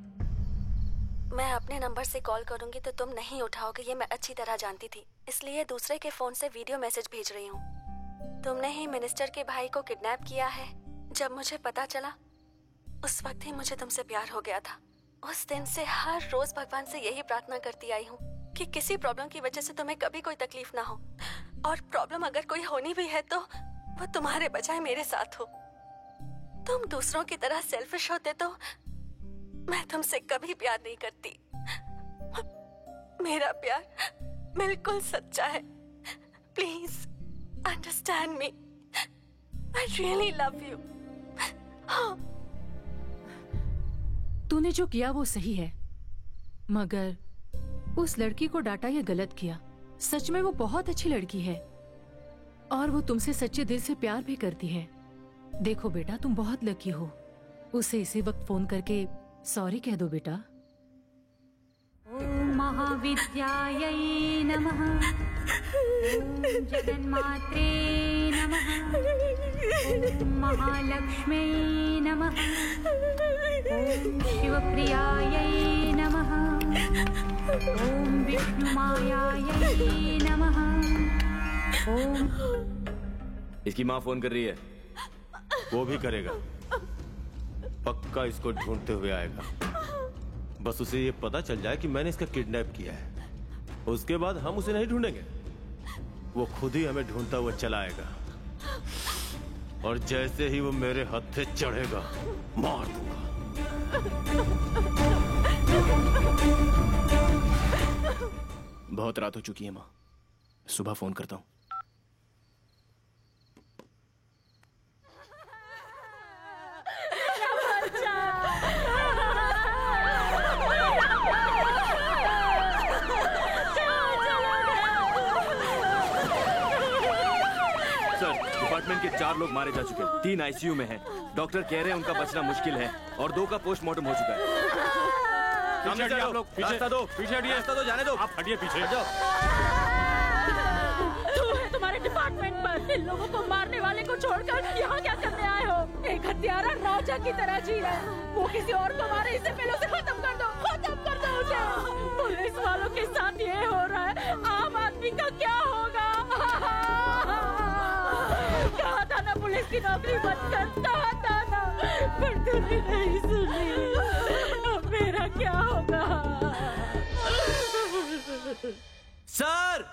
मैं अपने नंबर से कॉल करूंगी तो तुम नहीं उठाओगे, ये मैं अच्छी तरह जानती थी, इसलिए दूसरे के फोन से वीडियो मैसेज भेज रही हूँ। तुमने ही मिनिस्टर के भाई को किडनैप किया है। जब मुझे पता चला, उस वक्त ही मुझे तुमसे प्यार हो गया था। उस दिन से हर रोज भगवान से यही प्रार्थना करती आई हूँ कि किसी प्रॉब्लम की वजह से तुम्हें कभी कोई तकलीफ ना हो, और प्रॉब्लम अगर कोई होनी भी है तो वो तुम्हारे बजाय मेरे साथ हो। तुम दूसरों की तरह सेल्फिश होते तो मैं तुमसे कभी प्यार नहीं करती। मेरा प्यार बिल्कुल सच्चा है। Please understand me, I really love you. तूने जो किया वो सही है, मगर उस लड़की को डांटा ये गलत किया। सच में वो बहुत अच्छी लड़की है और वो तुमसे सच्चे दिल से प्यार भी करती है। देखो बेटा, तुम बहुत लकी हो। उसे इसी वक्त फोन करके सॉरी कह दो बेटा। ओम महाविद्यायै नमः, ओम जगन्मात्रे नमः, ओम महालक्ष्म्यै नमः, ओम शिवप्रियायै नमः, ओम विष्णुमायायै नमः, ओम। इसकी माँ फोन कर रही है। वो भी करेगा, पक्का इसको ढूंढते हुए आएगा। बस उसे ये पता चल जाए कि मैंने इसका किडनैप किया है, उसके बाद हम उसे नहीं ढूंढेंगे, वो खुद ही हमें ढूंढता हुआ चला आएगा। और जैसे ही वो मेरे हत्थे चढ़ेगा मार दूंगा। बहुत रात हो चुकी है माँ, सुबह फोन करता हूँ। डिपार्टमेंट के 4 लोग मारे जा चुके हैं, 3 आईसीयू में हैं। डॉक्टर कह रहे हैं उनका बचना मुश्किल है और 2 का पोस्टमार्टम हो चुका है। पीछे हटिए आप लोग, रास्ता दो, पीछे हटिए, रास्ता दो, जाने दो। आप हटिए पीछे। तू है तुम्हारे डिपार्टमेंट पर, इन लोगों को मारने वाले को छोड़कर यहाँ क्या करने आए हो? एक हत्यारा राजा की तरह जी रहा है, वो किसी और को मारे, इससे पहले उसे खत्म कर दो, खत्म कर दो उसे। पुलिस वालों के साथ ये हो रहा है, आम आदमी का क्या होगा? कहा था ना पुलिस की नौकरी मत कर, कहा था ना, पर तूने नहीं सुनी। अब मेरा क्या होगा? सर,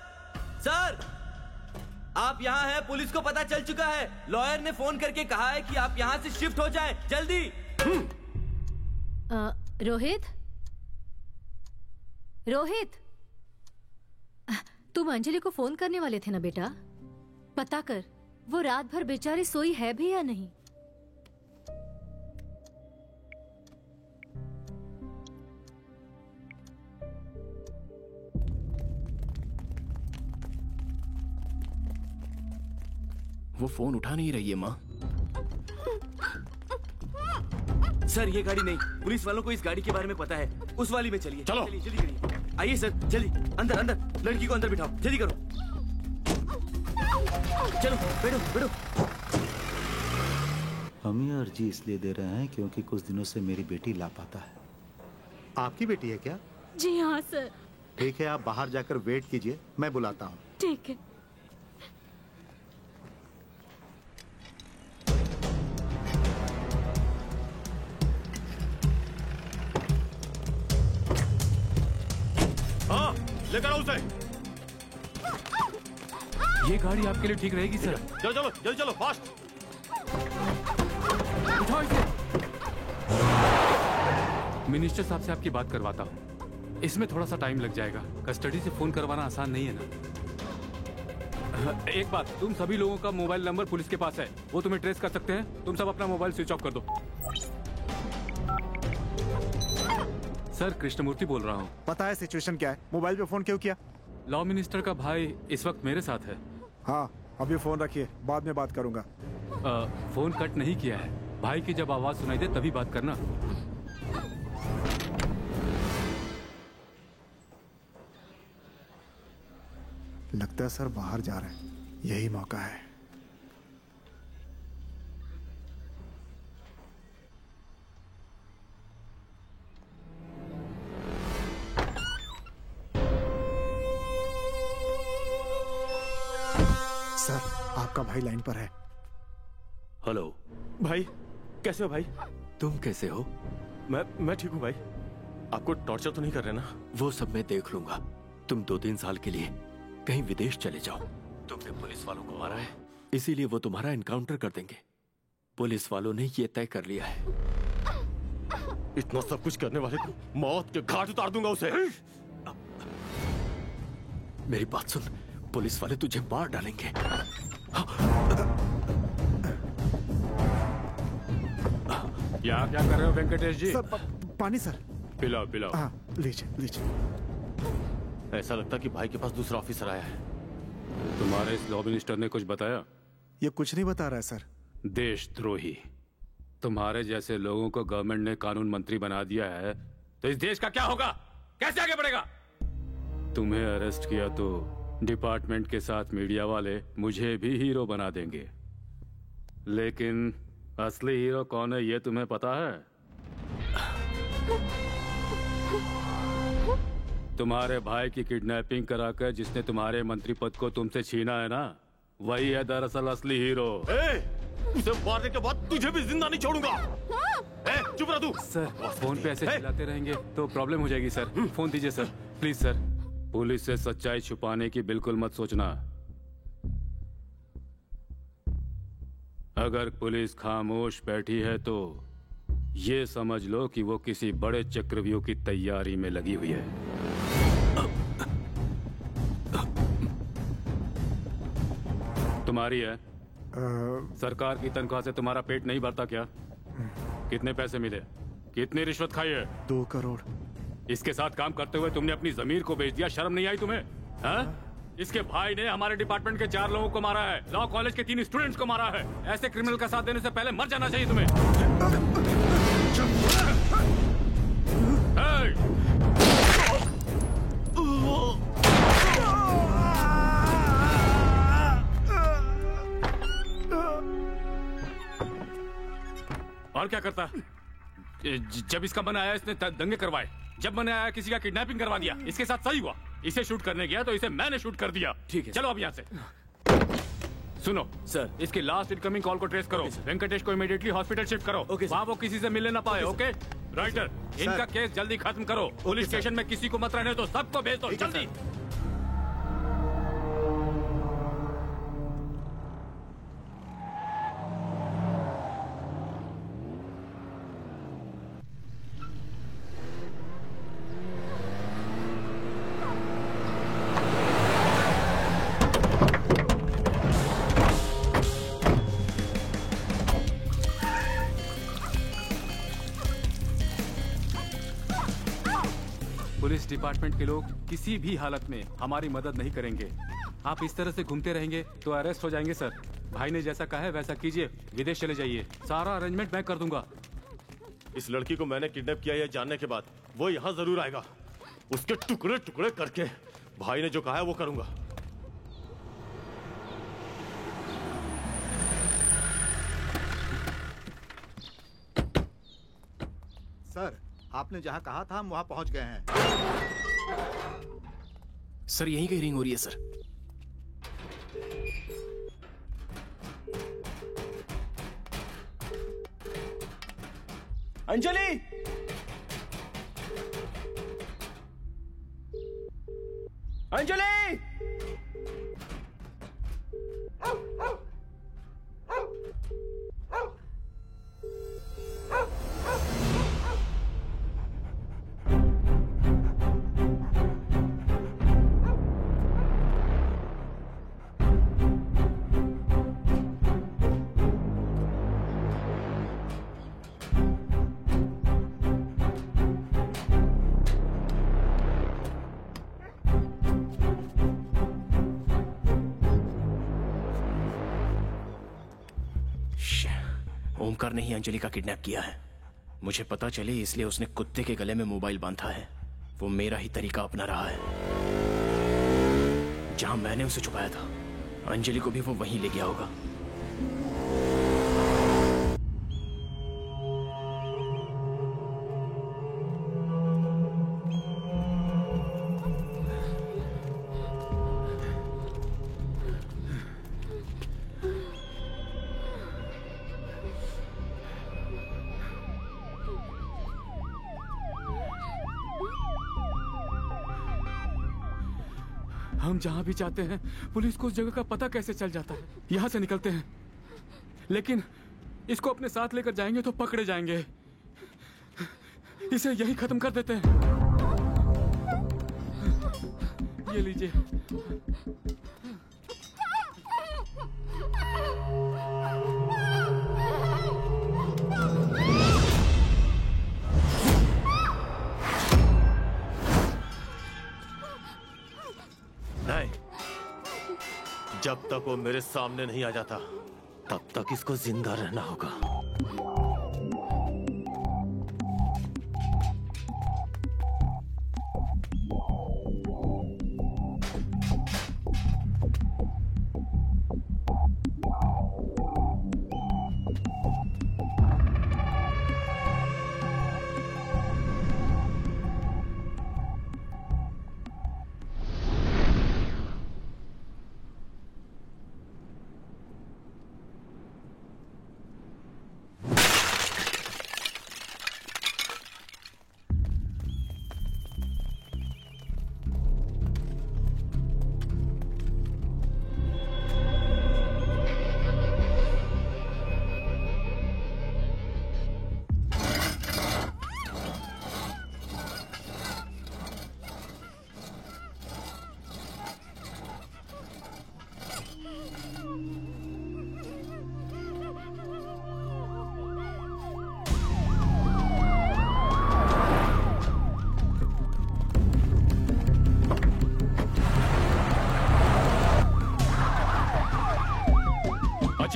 सर, आप यहाँ हैं, पुलिस को पता चल चुका है। लॉयर ने फोन करके कहा है कि आप यहाँ से शिफ्ट हो जाएं, जल्दी। रोहित, रोहित, तुम अंजलि को फोन करने वाले थे ना बेटा? पता कर वो रात भर बेचारी सोई है भी या नहीं। वो फोन उठा नहीं रही है माँ। सर ये गाड़ी नहीं, पुलिस वालों को इस गाड़ी के बारे में पता है, उस वाली में चलिए। चलो जल्दी करिए, आइए सर, जल्दी अंदर अंदर, लड़की को अंदर बिठाओ, जल्दी करो। चलो बैठो बैठो। हम ये अर्जी इसलिए दे रहे हैं क्योंकि कुछ दिनों से मेरी बेटी लापता है। आपकी बेटी है क्या? जी हाँ सर। ठीक है, आप बाहर जाकर वेट कीजिए, मैं बुलाता हूँ। ठीक है। हाँ, लेकर आओ उसे। ये गाड़ी आपके लिए ठीक रहेगी सर। चलो चलो जल्दी चलो, फास्ट। उठाओ इसे। मिनिस्टर साहब से आपकी बात करवाता हूँ, इसमें थोड़ा सा टाइम लग जाएगा। कस्टडी से फोन करवाना आसान नहीं है ना। एक बात, तुम सभी लोगों का मोबाइल नंबर पुलिस के पास है, वो तुम्हें ट्रेस कर सकते हैं। तुम सब अपना मोबाइल स्विच ऑफ कर दो। सर कृष्णमूर्ति बोल रहा हूँ। पता है सिचुएशन क्या है? मोबाइल पे फोन क्यों किया? लॉ मिनिस्टर का भाई इस वक्त मेरे साथ है। हाँ, अभी फोन रखिए, बाद में बात करूंगा। फोन कट नहीं किया है, भाई की जब आवाज सुनाई दे तभी बात करना। लगता है सर बाहर जा रहे हैं, यही मौका है। सर आपका भाई लाइन पर है। हेलो भाई, कैसे हो भाई? तुम कैसे हो? मैं ठीक हूँ भाई। आपको टॉर्चर तो नहीं कर रहे ना? वो सब मैं देख लूंगा। तुम 2-3 साल के लिए कहीं विदेश चले जाओ। तुमने पुलिस वालों को मारा है, इसीलिए वो तुम्हारा एनकाउंटर कर देंगे। पुलिस वालों ने ये तय कर लिया है। इतना सब कुछ करने वाले को मौत के घाट उतार दूंगा उसे। मेरी बात सुन, पुलिस वाले तुझे मार डालेंगे। यहाँ क्या कर रहे हो वेंकटेश जी? सर पानी सर। पिलाओ पिलाओ। हाँ लीजिए लीजिए। ऐसा लगता कि भाई के पास दूसरा ऑफिसर आया है। तुम्हारे इस लॉ मिनिस्टर ने कुछ बताया? ये कुछ नहीं बता रहा है सर। देशद्रोही, तुम्हारे जैसे लोगों को गवर्नमेंट ने कानून मंत्री बना दिया है, तो इस देश का क्या होगा? कैसे आगे बढ़ेगा? तुम्हें अरेस्ट किया तो डिपार्टमेंट के साथ मीडिया वाले मुझे भी हीरो बना देंगे, लेकिन असली हीरो कौन है ये तुम्हें पता है? तुम्हारे भाई की किडनैपिंग कराकर जिसने तुम्हारे मंत्री पद को तुमसे छीना है ना, वही है दरअसल असली हीरो। उसे मारने के बाद तुझे भी जिंदा नहीं छोड़ूंगा। चुप रह तू। सर फोन पे ऐसे चिल्लाते रहेंगे तो प्रॉब्लम हो जाएगी सर। फोन दीजिए सर, प्लीज सर। पुलिस से सच्चाई छुपाने की बिल्कुल मत सोचना। अगर पुलिस खामोश बैठी है तो ये समझ लो कि वो किसी बड़े चक्रव्यूह की तैयारी में लगी हुई है। तुम्हारी है? सरकार की तनख्वाह से तुम्हारा पेट नहीं भरता क्या? कितने पैसे मिले? कितनी रिश्वत खाई है? 2 करोड़। इसके साथ काम करते हुए तुमने अपनी जमीर को बेच दिया, शर्म नहीं आई तुम्हें? हाँ? इसके भाई ने हमारे डिपार्टमेंट के 4 लोगों को मारा है, लॉ कॉलेज के 3 स्टूडेंट्स को मारा है। ऐसे क्रिमिनल का साथ देने से पहले मर जाना चाहिए तुम्हें। और क्या करता? जब इसका मन आया इसने दंगे करवाए, जब मन आया किसी का किडनैपिंग करवा दिया। इसके साथ सही हुआ, इसे शूट करने गया तो इसे मैंने शूट कर दिया। ठीक है, चलो अब यहाँ से। सुनो सर, इसकी लास्ट इनकमिंग कॉल को ट्रेस करो। वेंकटेश को इमीडिएटली हॉस्पिटल शिफ्ट करो। वहाँ वो किसी से मिलने ना पाए। ओके राइटर, इनका केस जल्दी खत्म करो। पुलिस स्टेशन में किसी को मत रहने दो, सबको भेज दो जल्दी। पुलिस डिपार्टमेंट के लोग किसी भी हालत में हमारी मदद नहीं करेंगे। आप इस तरह से घूमते रहेंगे तो अरेस्ट हो जाएंगे सर। भाई ने जैसा कहा है वैसा कीजिए, विदेश चले जाइए, सारा अरेंजमेंट मैं कर दूंगा। इस लड़की को मैंने किडनैप किया है जानने के बाद वो यहाँ जरूर आएगा। उसके टुकड़े टुकड़े करके भाई ने जो कहा है वो करूंगा। सर, आपने जहां कहा था हम वहां पहुंच गए हैं। सर यहीं कहीं रिंग हो रही है सर। अंजलि! अंजलि! ओमकार ने ही अंजलि का किडनैप किया है। मुझे पता चले इसलिए उसने कुत्ते के गले में मोबाइल बांधा है। वो मेरा ही तरीका अपना रहा है। जहां मैंने उसे छुपाया था अंजलि को भी वो वहीं ले गया होगा। हम जहां भी जाते हैं पुलिस को उस जगह का पता कैसे चल जाता है। यहां से निकलते हैं लेकिन इसको अपने साथ लेकर जाएंगे तो पकड़े जाएंगे। इसे यही खत्म कर देते हैं। ये लीजिए। नहीं, जब तक वो मेरे सामने नहीं आ जाता तब तक इसको जिंदा रहना होगा।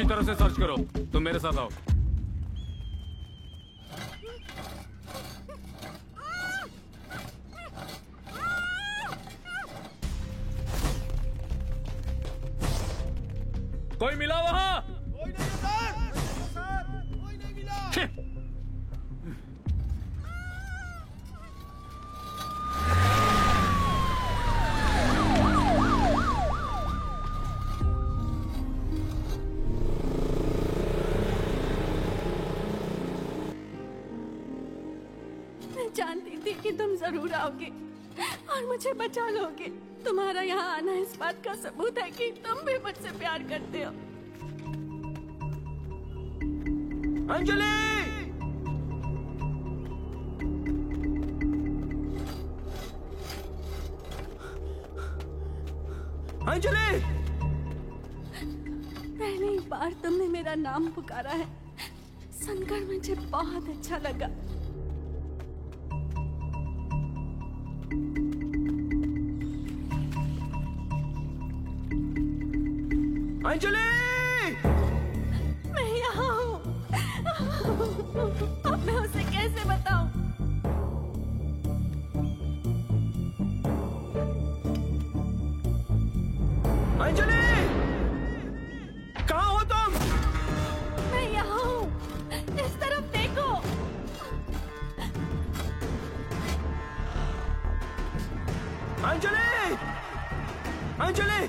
तरफ से सर्च करो। तुम मेरे साथ आओ। कोई मिला वहां? कोई नहीं सर, कोई नहीं मिला। मैं जानती थी कि तुम जरूर आओगे और मुझे बचा लोगे। तुम्हारा यहाँ आना इस बात का सबूत है कि तुम भी मुझसे प्यार करते हो। अंजलि! अंजलि! पहली बार तुमने मेरा नाम पुकारा है, सुनकर मुझे बहुत अच्छा लगा। अंजलि! मैं यहाँ हूँ। अब मैं उसे कैसे बताऊं? अंजलि! कहाँ हो तुम? मैं यहाँ हूँ। इस तरफ देखो। अंजलि! अंजलि!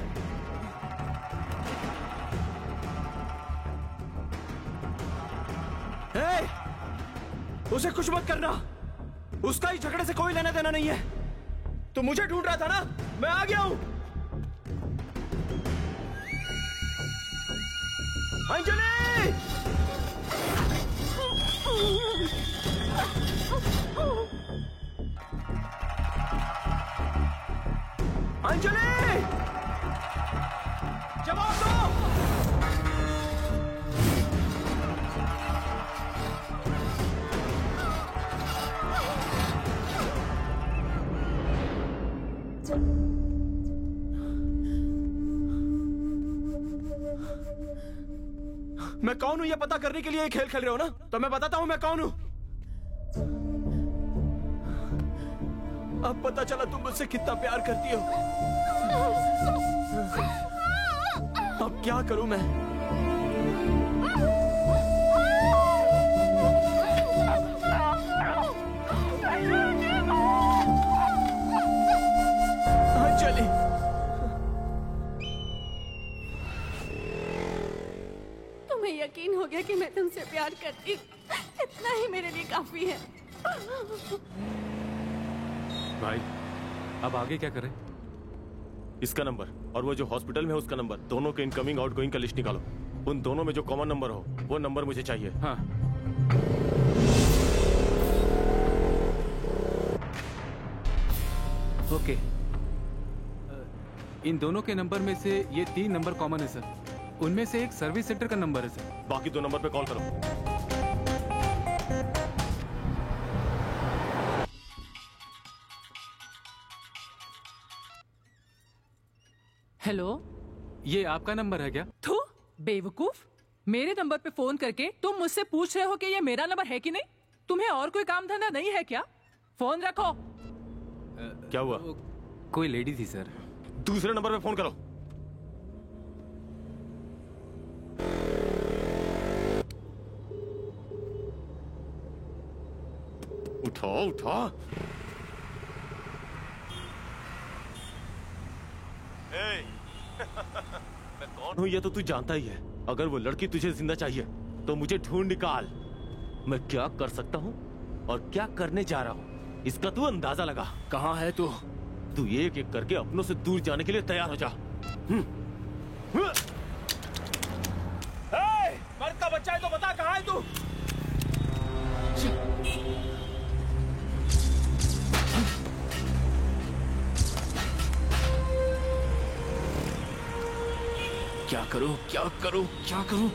उसे कुछ मत करना। उसका ही झगड़े से कोई लेना देना नहीं है। तू मुझे ढूंढ रहा था ना? मैं आ गया हूं। अंजलि! अंजलि! जवाब दो। मैं कौन हूं ये पता करने के लिए ये खेल खेल रहे हो ना? तो मैं बताता हूं मैं कौन हूं। अब पता चला तुम मुझसे कितना प्यार करती हो। अब क्या करूं मैं? अंजलि! तुम्हें यकीन हो गया कि मैं तुमसे प्यार करती हूँ। इतना ही मेरे लिए काफी है। भाई अब आगे क्या करें? इसका नंबर और वो जो हॉस्पिटल में है उसका नंबर, दोनों के इनकमिंग आउटगोइंग का लिस्ट निकालो। उन दोनों में जो कॉमन नंबर हो वो नंबर मुझे चाहिए। हाँ। ओके। इन दोनों के नंबर में से ये 3 नंबर कॉमन है सर। उनमें से एक सर्विस सेंटर का नंबर है सर। बाकी 2 नंबर पे कॉल करो। हेलो, ये आपका नंबर है क्या? थू बेवकूफ, मेरे नंबर पे फोन करके तुम मुझसे पूछ रहे हो कि ये मेरा नंबर है कि नहीं? तुम्हें और कोई काम धंधा नहीं है क्या? फोन रखो। क्या हुआ? कोई लेडी थी सर। दूसरे नंबर पे फोन करो। उठा उठा। मैं कौन हूं ये तो तू जानता ही है। अगर वो लड़की तुझे जिंदा चाहिए तो मुझे ढूंढ निकाल। मैं क्या कर सकता हूं और क्या करने जा रहा हूं इसका तू अंदाजा लगा। कहां है तू? तू एक एक करके अपनों से दूर जाने के लिए तैयार हो जा। मर्द का बच्चा है तो बता कहां है तू? क्या करूं, क्या करूं, क्या करूं?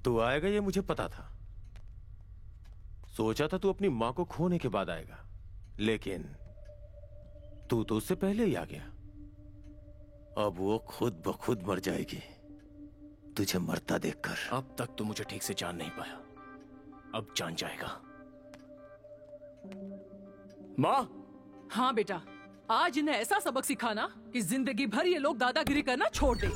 तू आएगा ये मुझे पता था। सोचा था तू अपनी मां को खोने के बाद आएगा, लेकिन तू तो उससे पहले ही आ गया। अब वो खुद ब खुद मर जाएगी तुझे मरता देखकर। अब तक तो मुझे ठीक से जान नहीं पाया, अब जान जाएगा। माँ। हाँ बेटा, आज इन्हें ऐसा सबक सिखाना कि जिंदगी भर ये लोग दादागिरी करना छोड़ दे।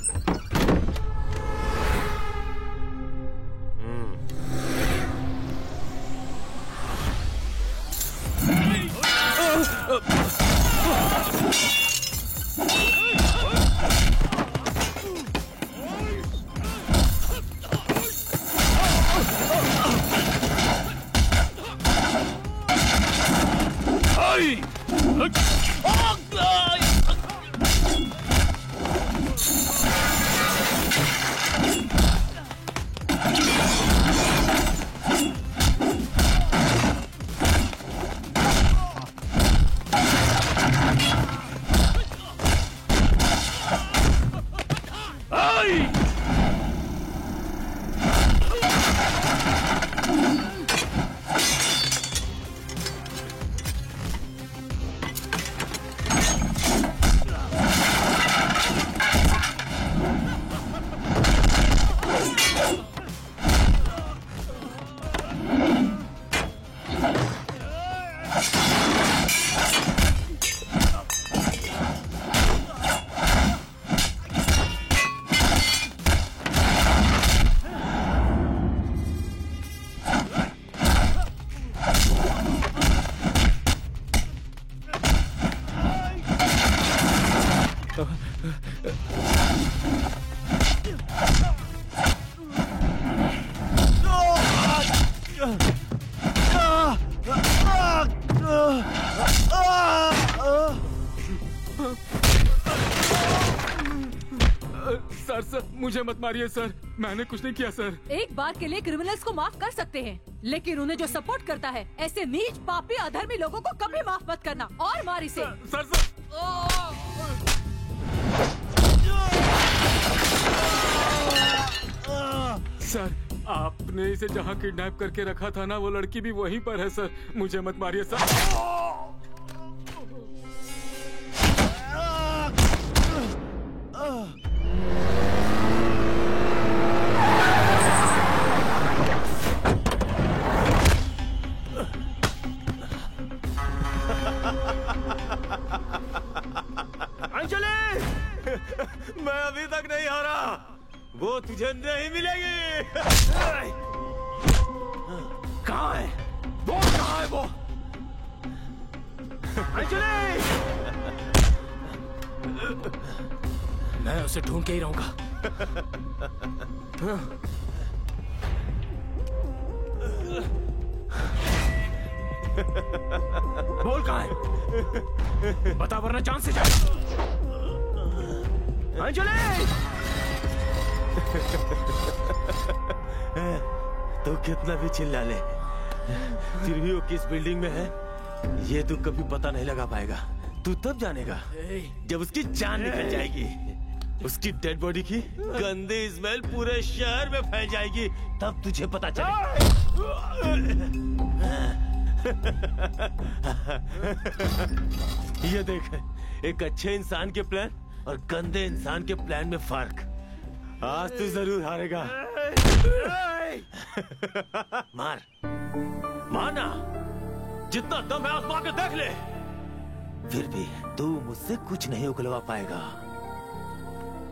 सर मुझे मत मारिए सर, मैंने कुछ नहीं किया सर। एक बार के लिए क्रिमिनल्स को माफ कर सकते हैं, लेकिन उन्हें जो सपोर्ट करता है ऐसे नीच पापी अधर्मी लोगों को कभी माफ मत करना और मार इसे। सर सर आपने इसे जहाँ किडनैप करके रखा था ना, वो लड़की भी वहीं पर है सर, मुझे मत मारिए सर। मैं अभी तक नहीं हारा, वो तुझे नहीं मिलेगी। कहाँ है वो? कहाँ है वो? अंजलि! मैं उसे ढूंढ के ही रहूंगा। बोल कहाँ है? बता वरना जान से जाए। अंजलि! तो कितना भी चिल्ला ले, फिर भी वो किस बिल्डिंग में है ये तू कभी पता नहीं लगा पाएगा। तू तब जानेगा जब उसकी जान निकल जाएगी, उसकी डेड बॉडी की गंदी स्मेल पूरे शहर में फैल जाएगी, तब तुझे पता चलेगा। ये देख, एक अच्छे इंसान के प्लान और गंदे इंसान के प्लान में फर्क। आज तू जरूर हारेगा। मार मारना, जितना दम है आजमा के देख ले। फिर भी तू मुझसे कुछ नहीं उगलवा पाएगा।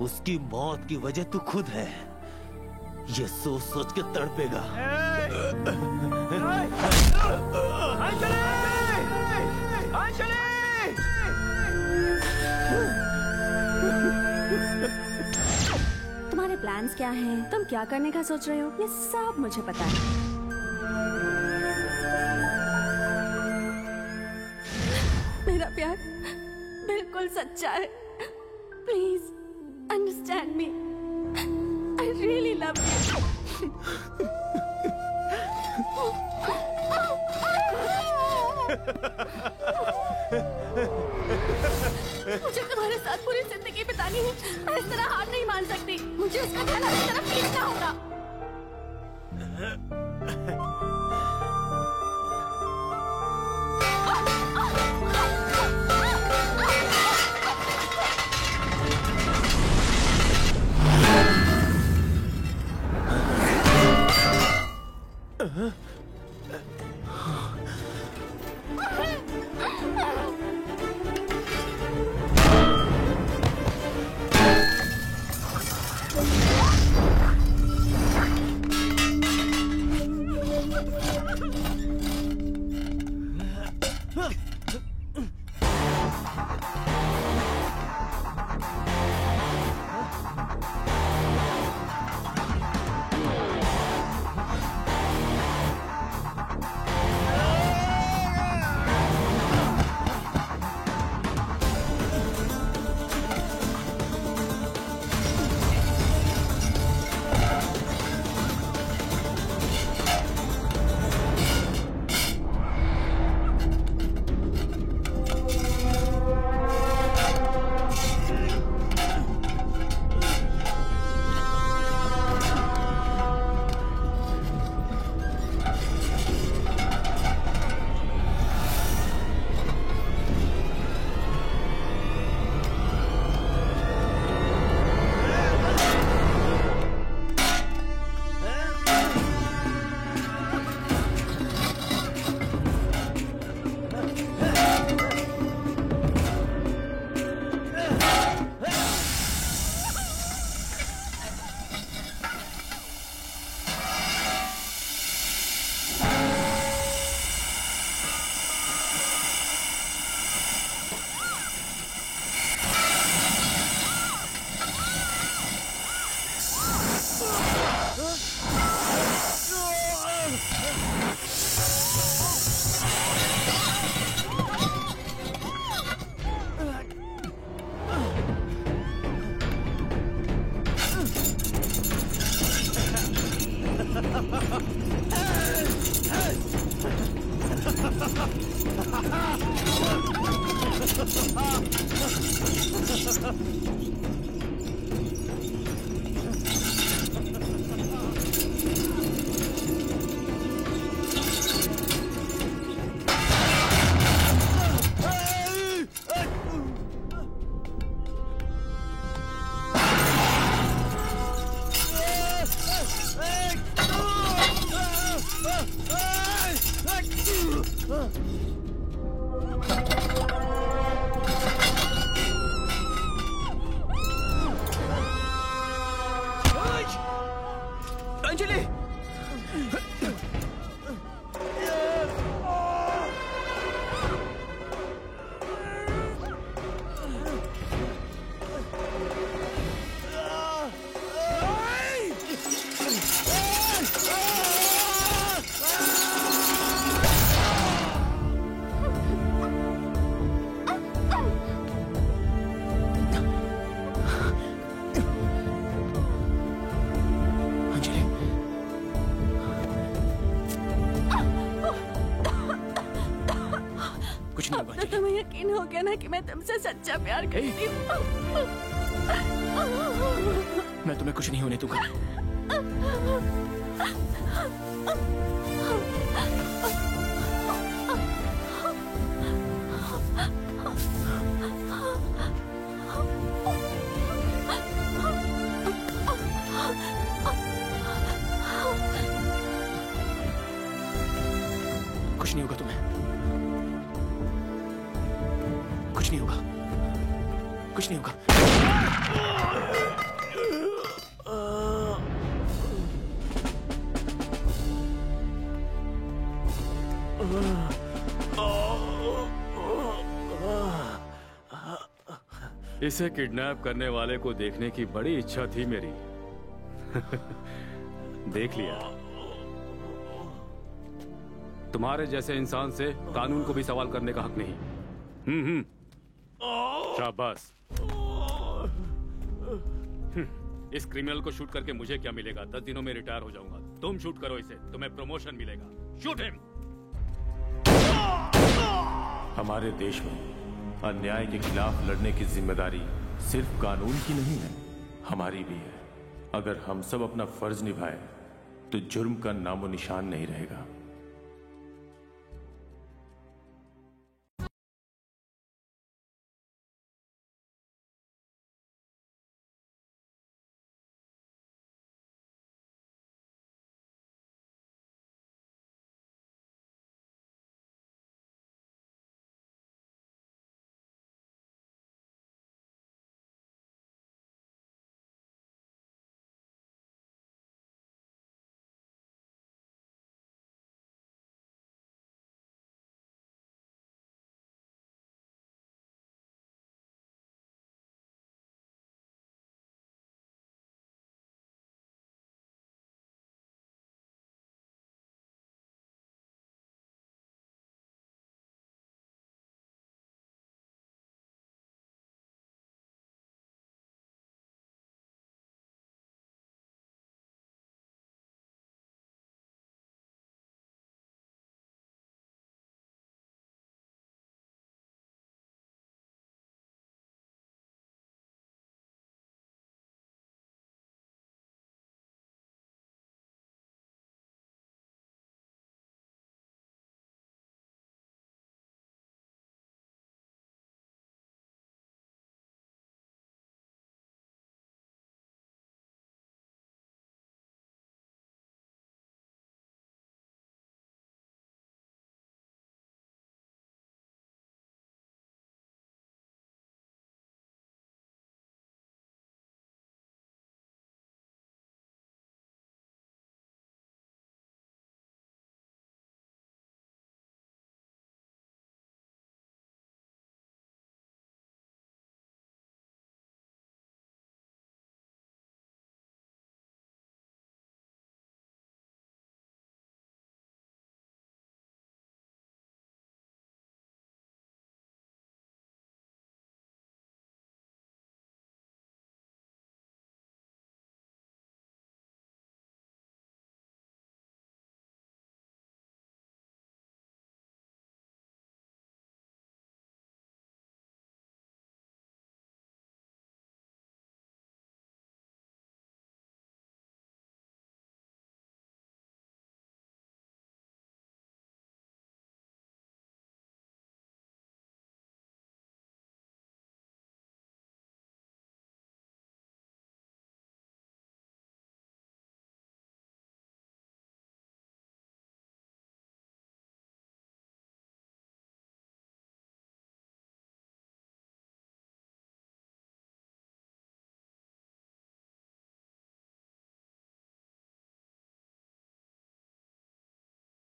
उसकी मौत की वजह तू खुद है, ये सोच सोच के तड़पेगा। तुम्हारे प्लान्स क्या हैं? तुम क्या करने का सोच रहे हो? ये सब मुझे पता है। मेरा प्यार बिल्कुल सच्चा है। Please understand me. I really love you. मुझे तुम्हारे साथ पूरी जिंदगी बितानी है। मैं इस तरह हार नहीं मान सकती। मुझे उसका ख्याल हर तरफ खींचना होगा। यकीन हो गया ना कि मैं तुमसे सच्चा प्यार करती हूँ। मैं तुम्हें कुछ नहीं होने दूंगा। कुछ नहीं होगा तुम्हें, कुछ नहीं होगा, कुछ नहीं होगा। इसे किडनैप करने वाले को देखने की बड़ी इच्छा थी मेरी। देख लिया। तुम्हारे जैसे इंसान से कानून को भी सवाल करने का हक नहीं। शाबाश। इस क्रिमिनल को शूट करके मुझे क्या मिलेगा? 10 दिनों में रिटायर हो जाऊंगा। तुम शूट करो इसे, तुम्हें प्रमोशन मिलेगा। Shoot him. हमारे देश में अन्याय के खिलाफ लड़ने की जिम्मेदारी सिर्फ कानून की नहीं है, हमारी भी है। अगर हम सब अपना फर्ज निभाएं तो जुर्म का नामो निशान नहीं रहेगा।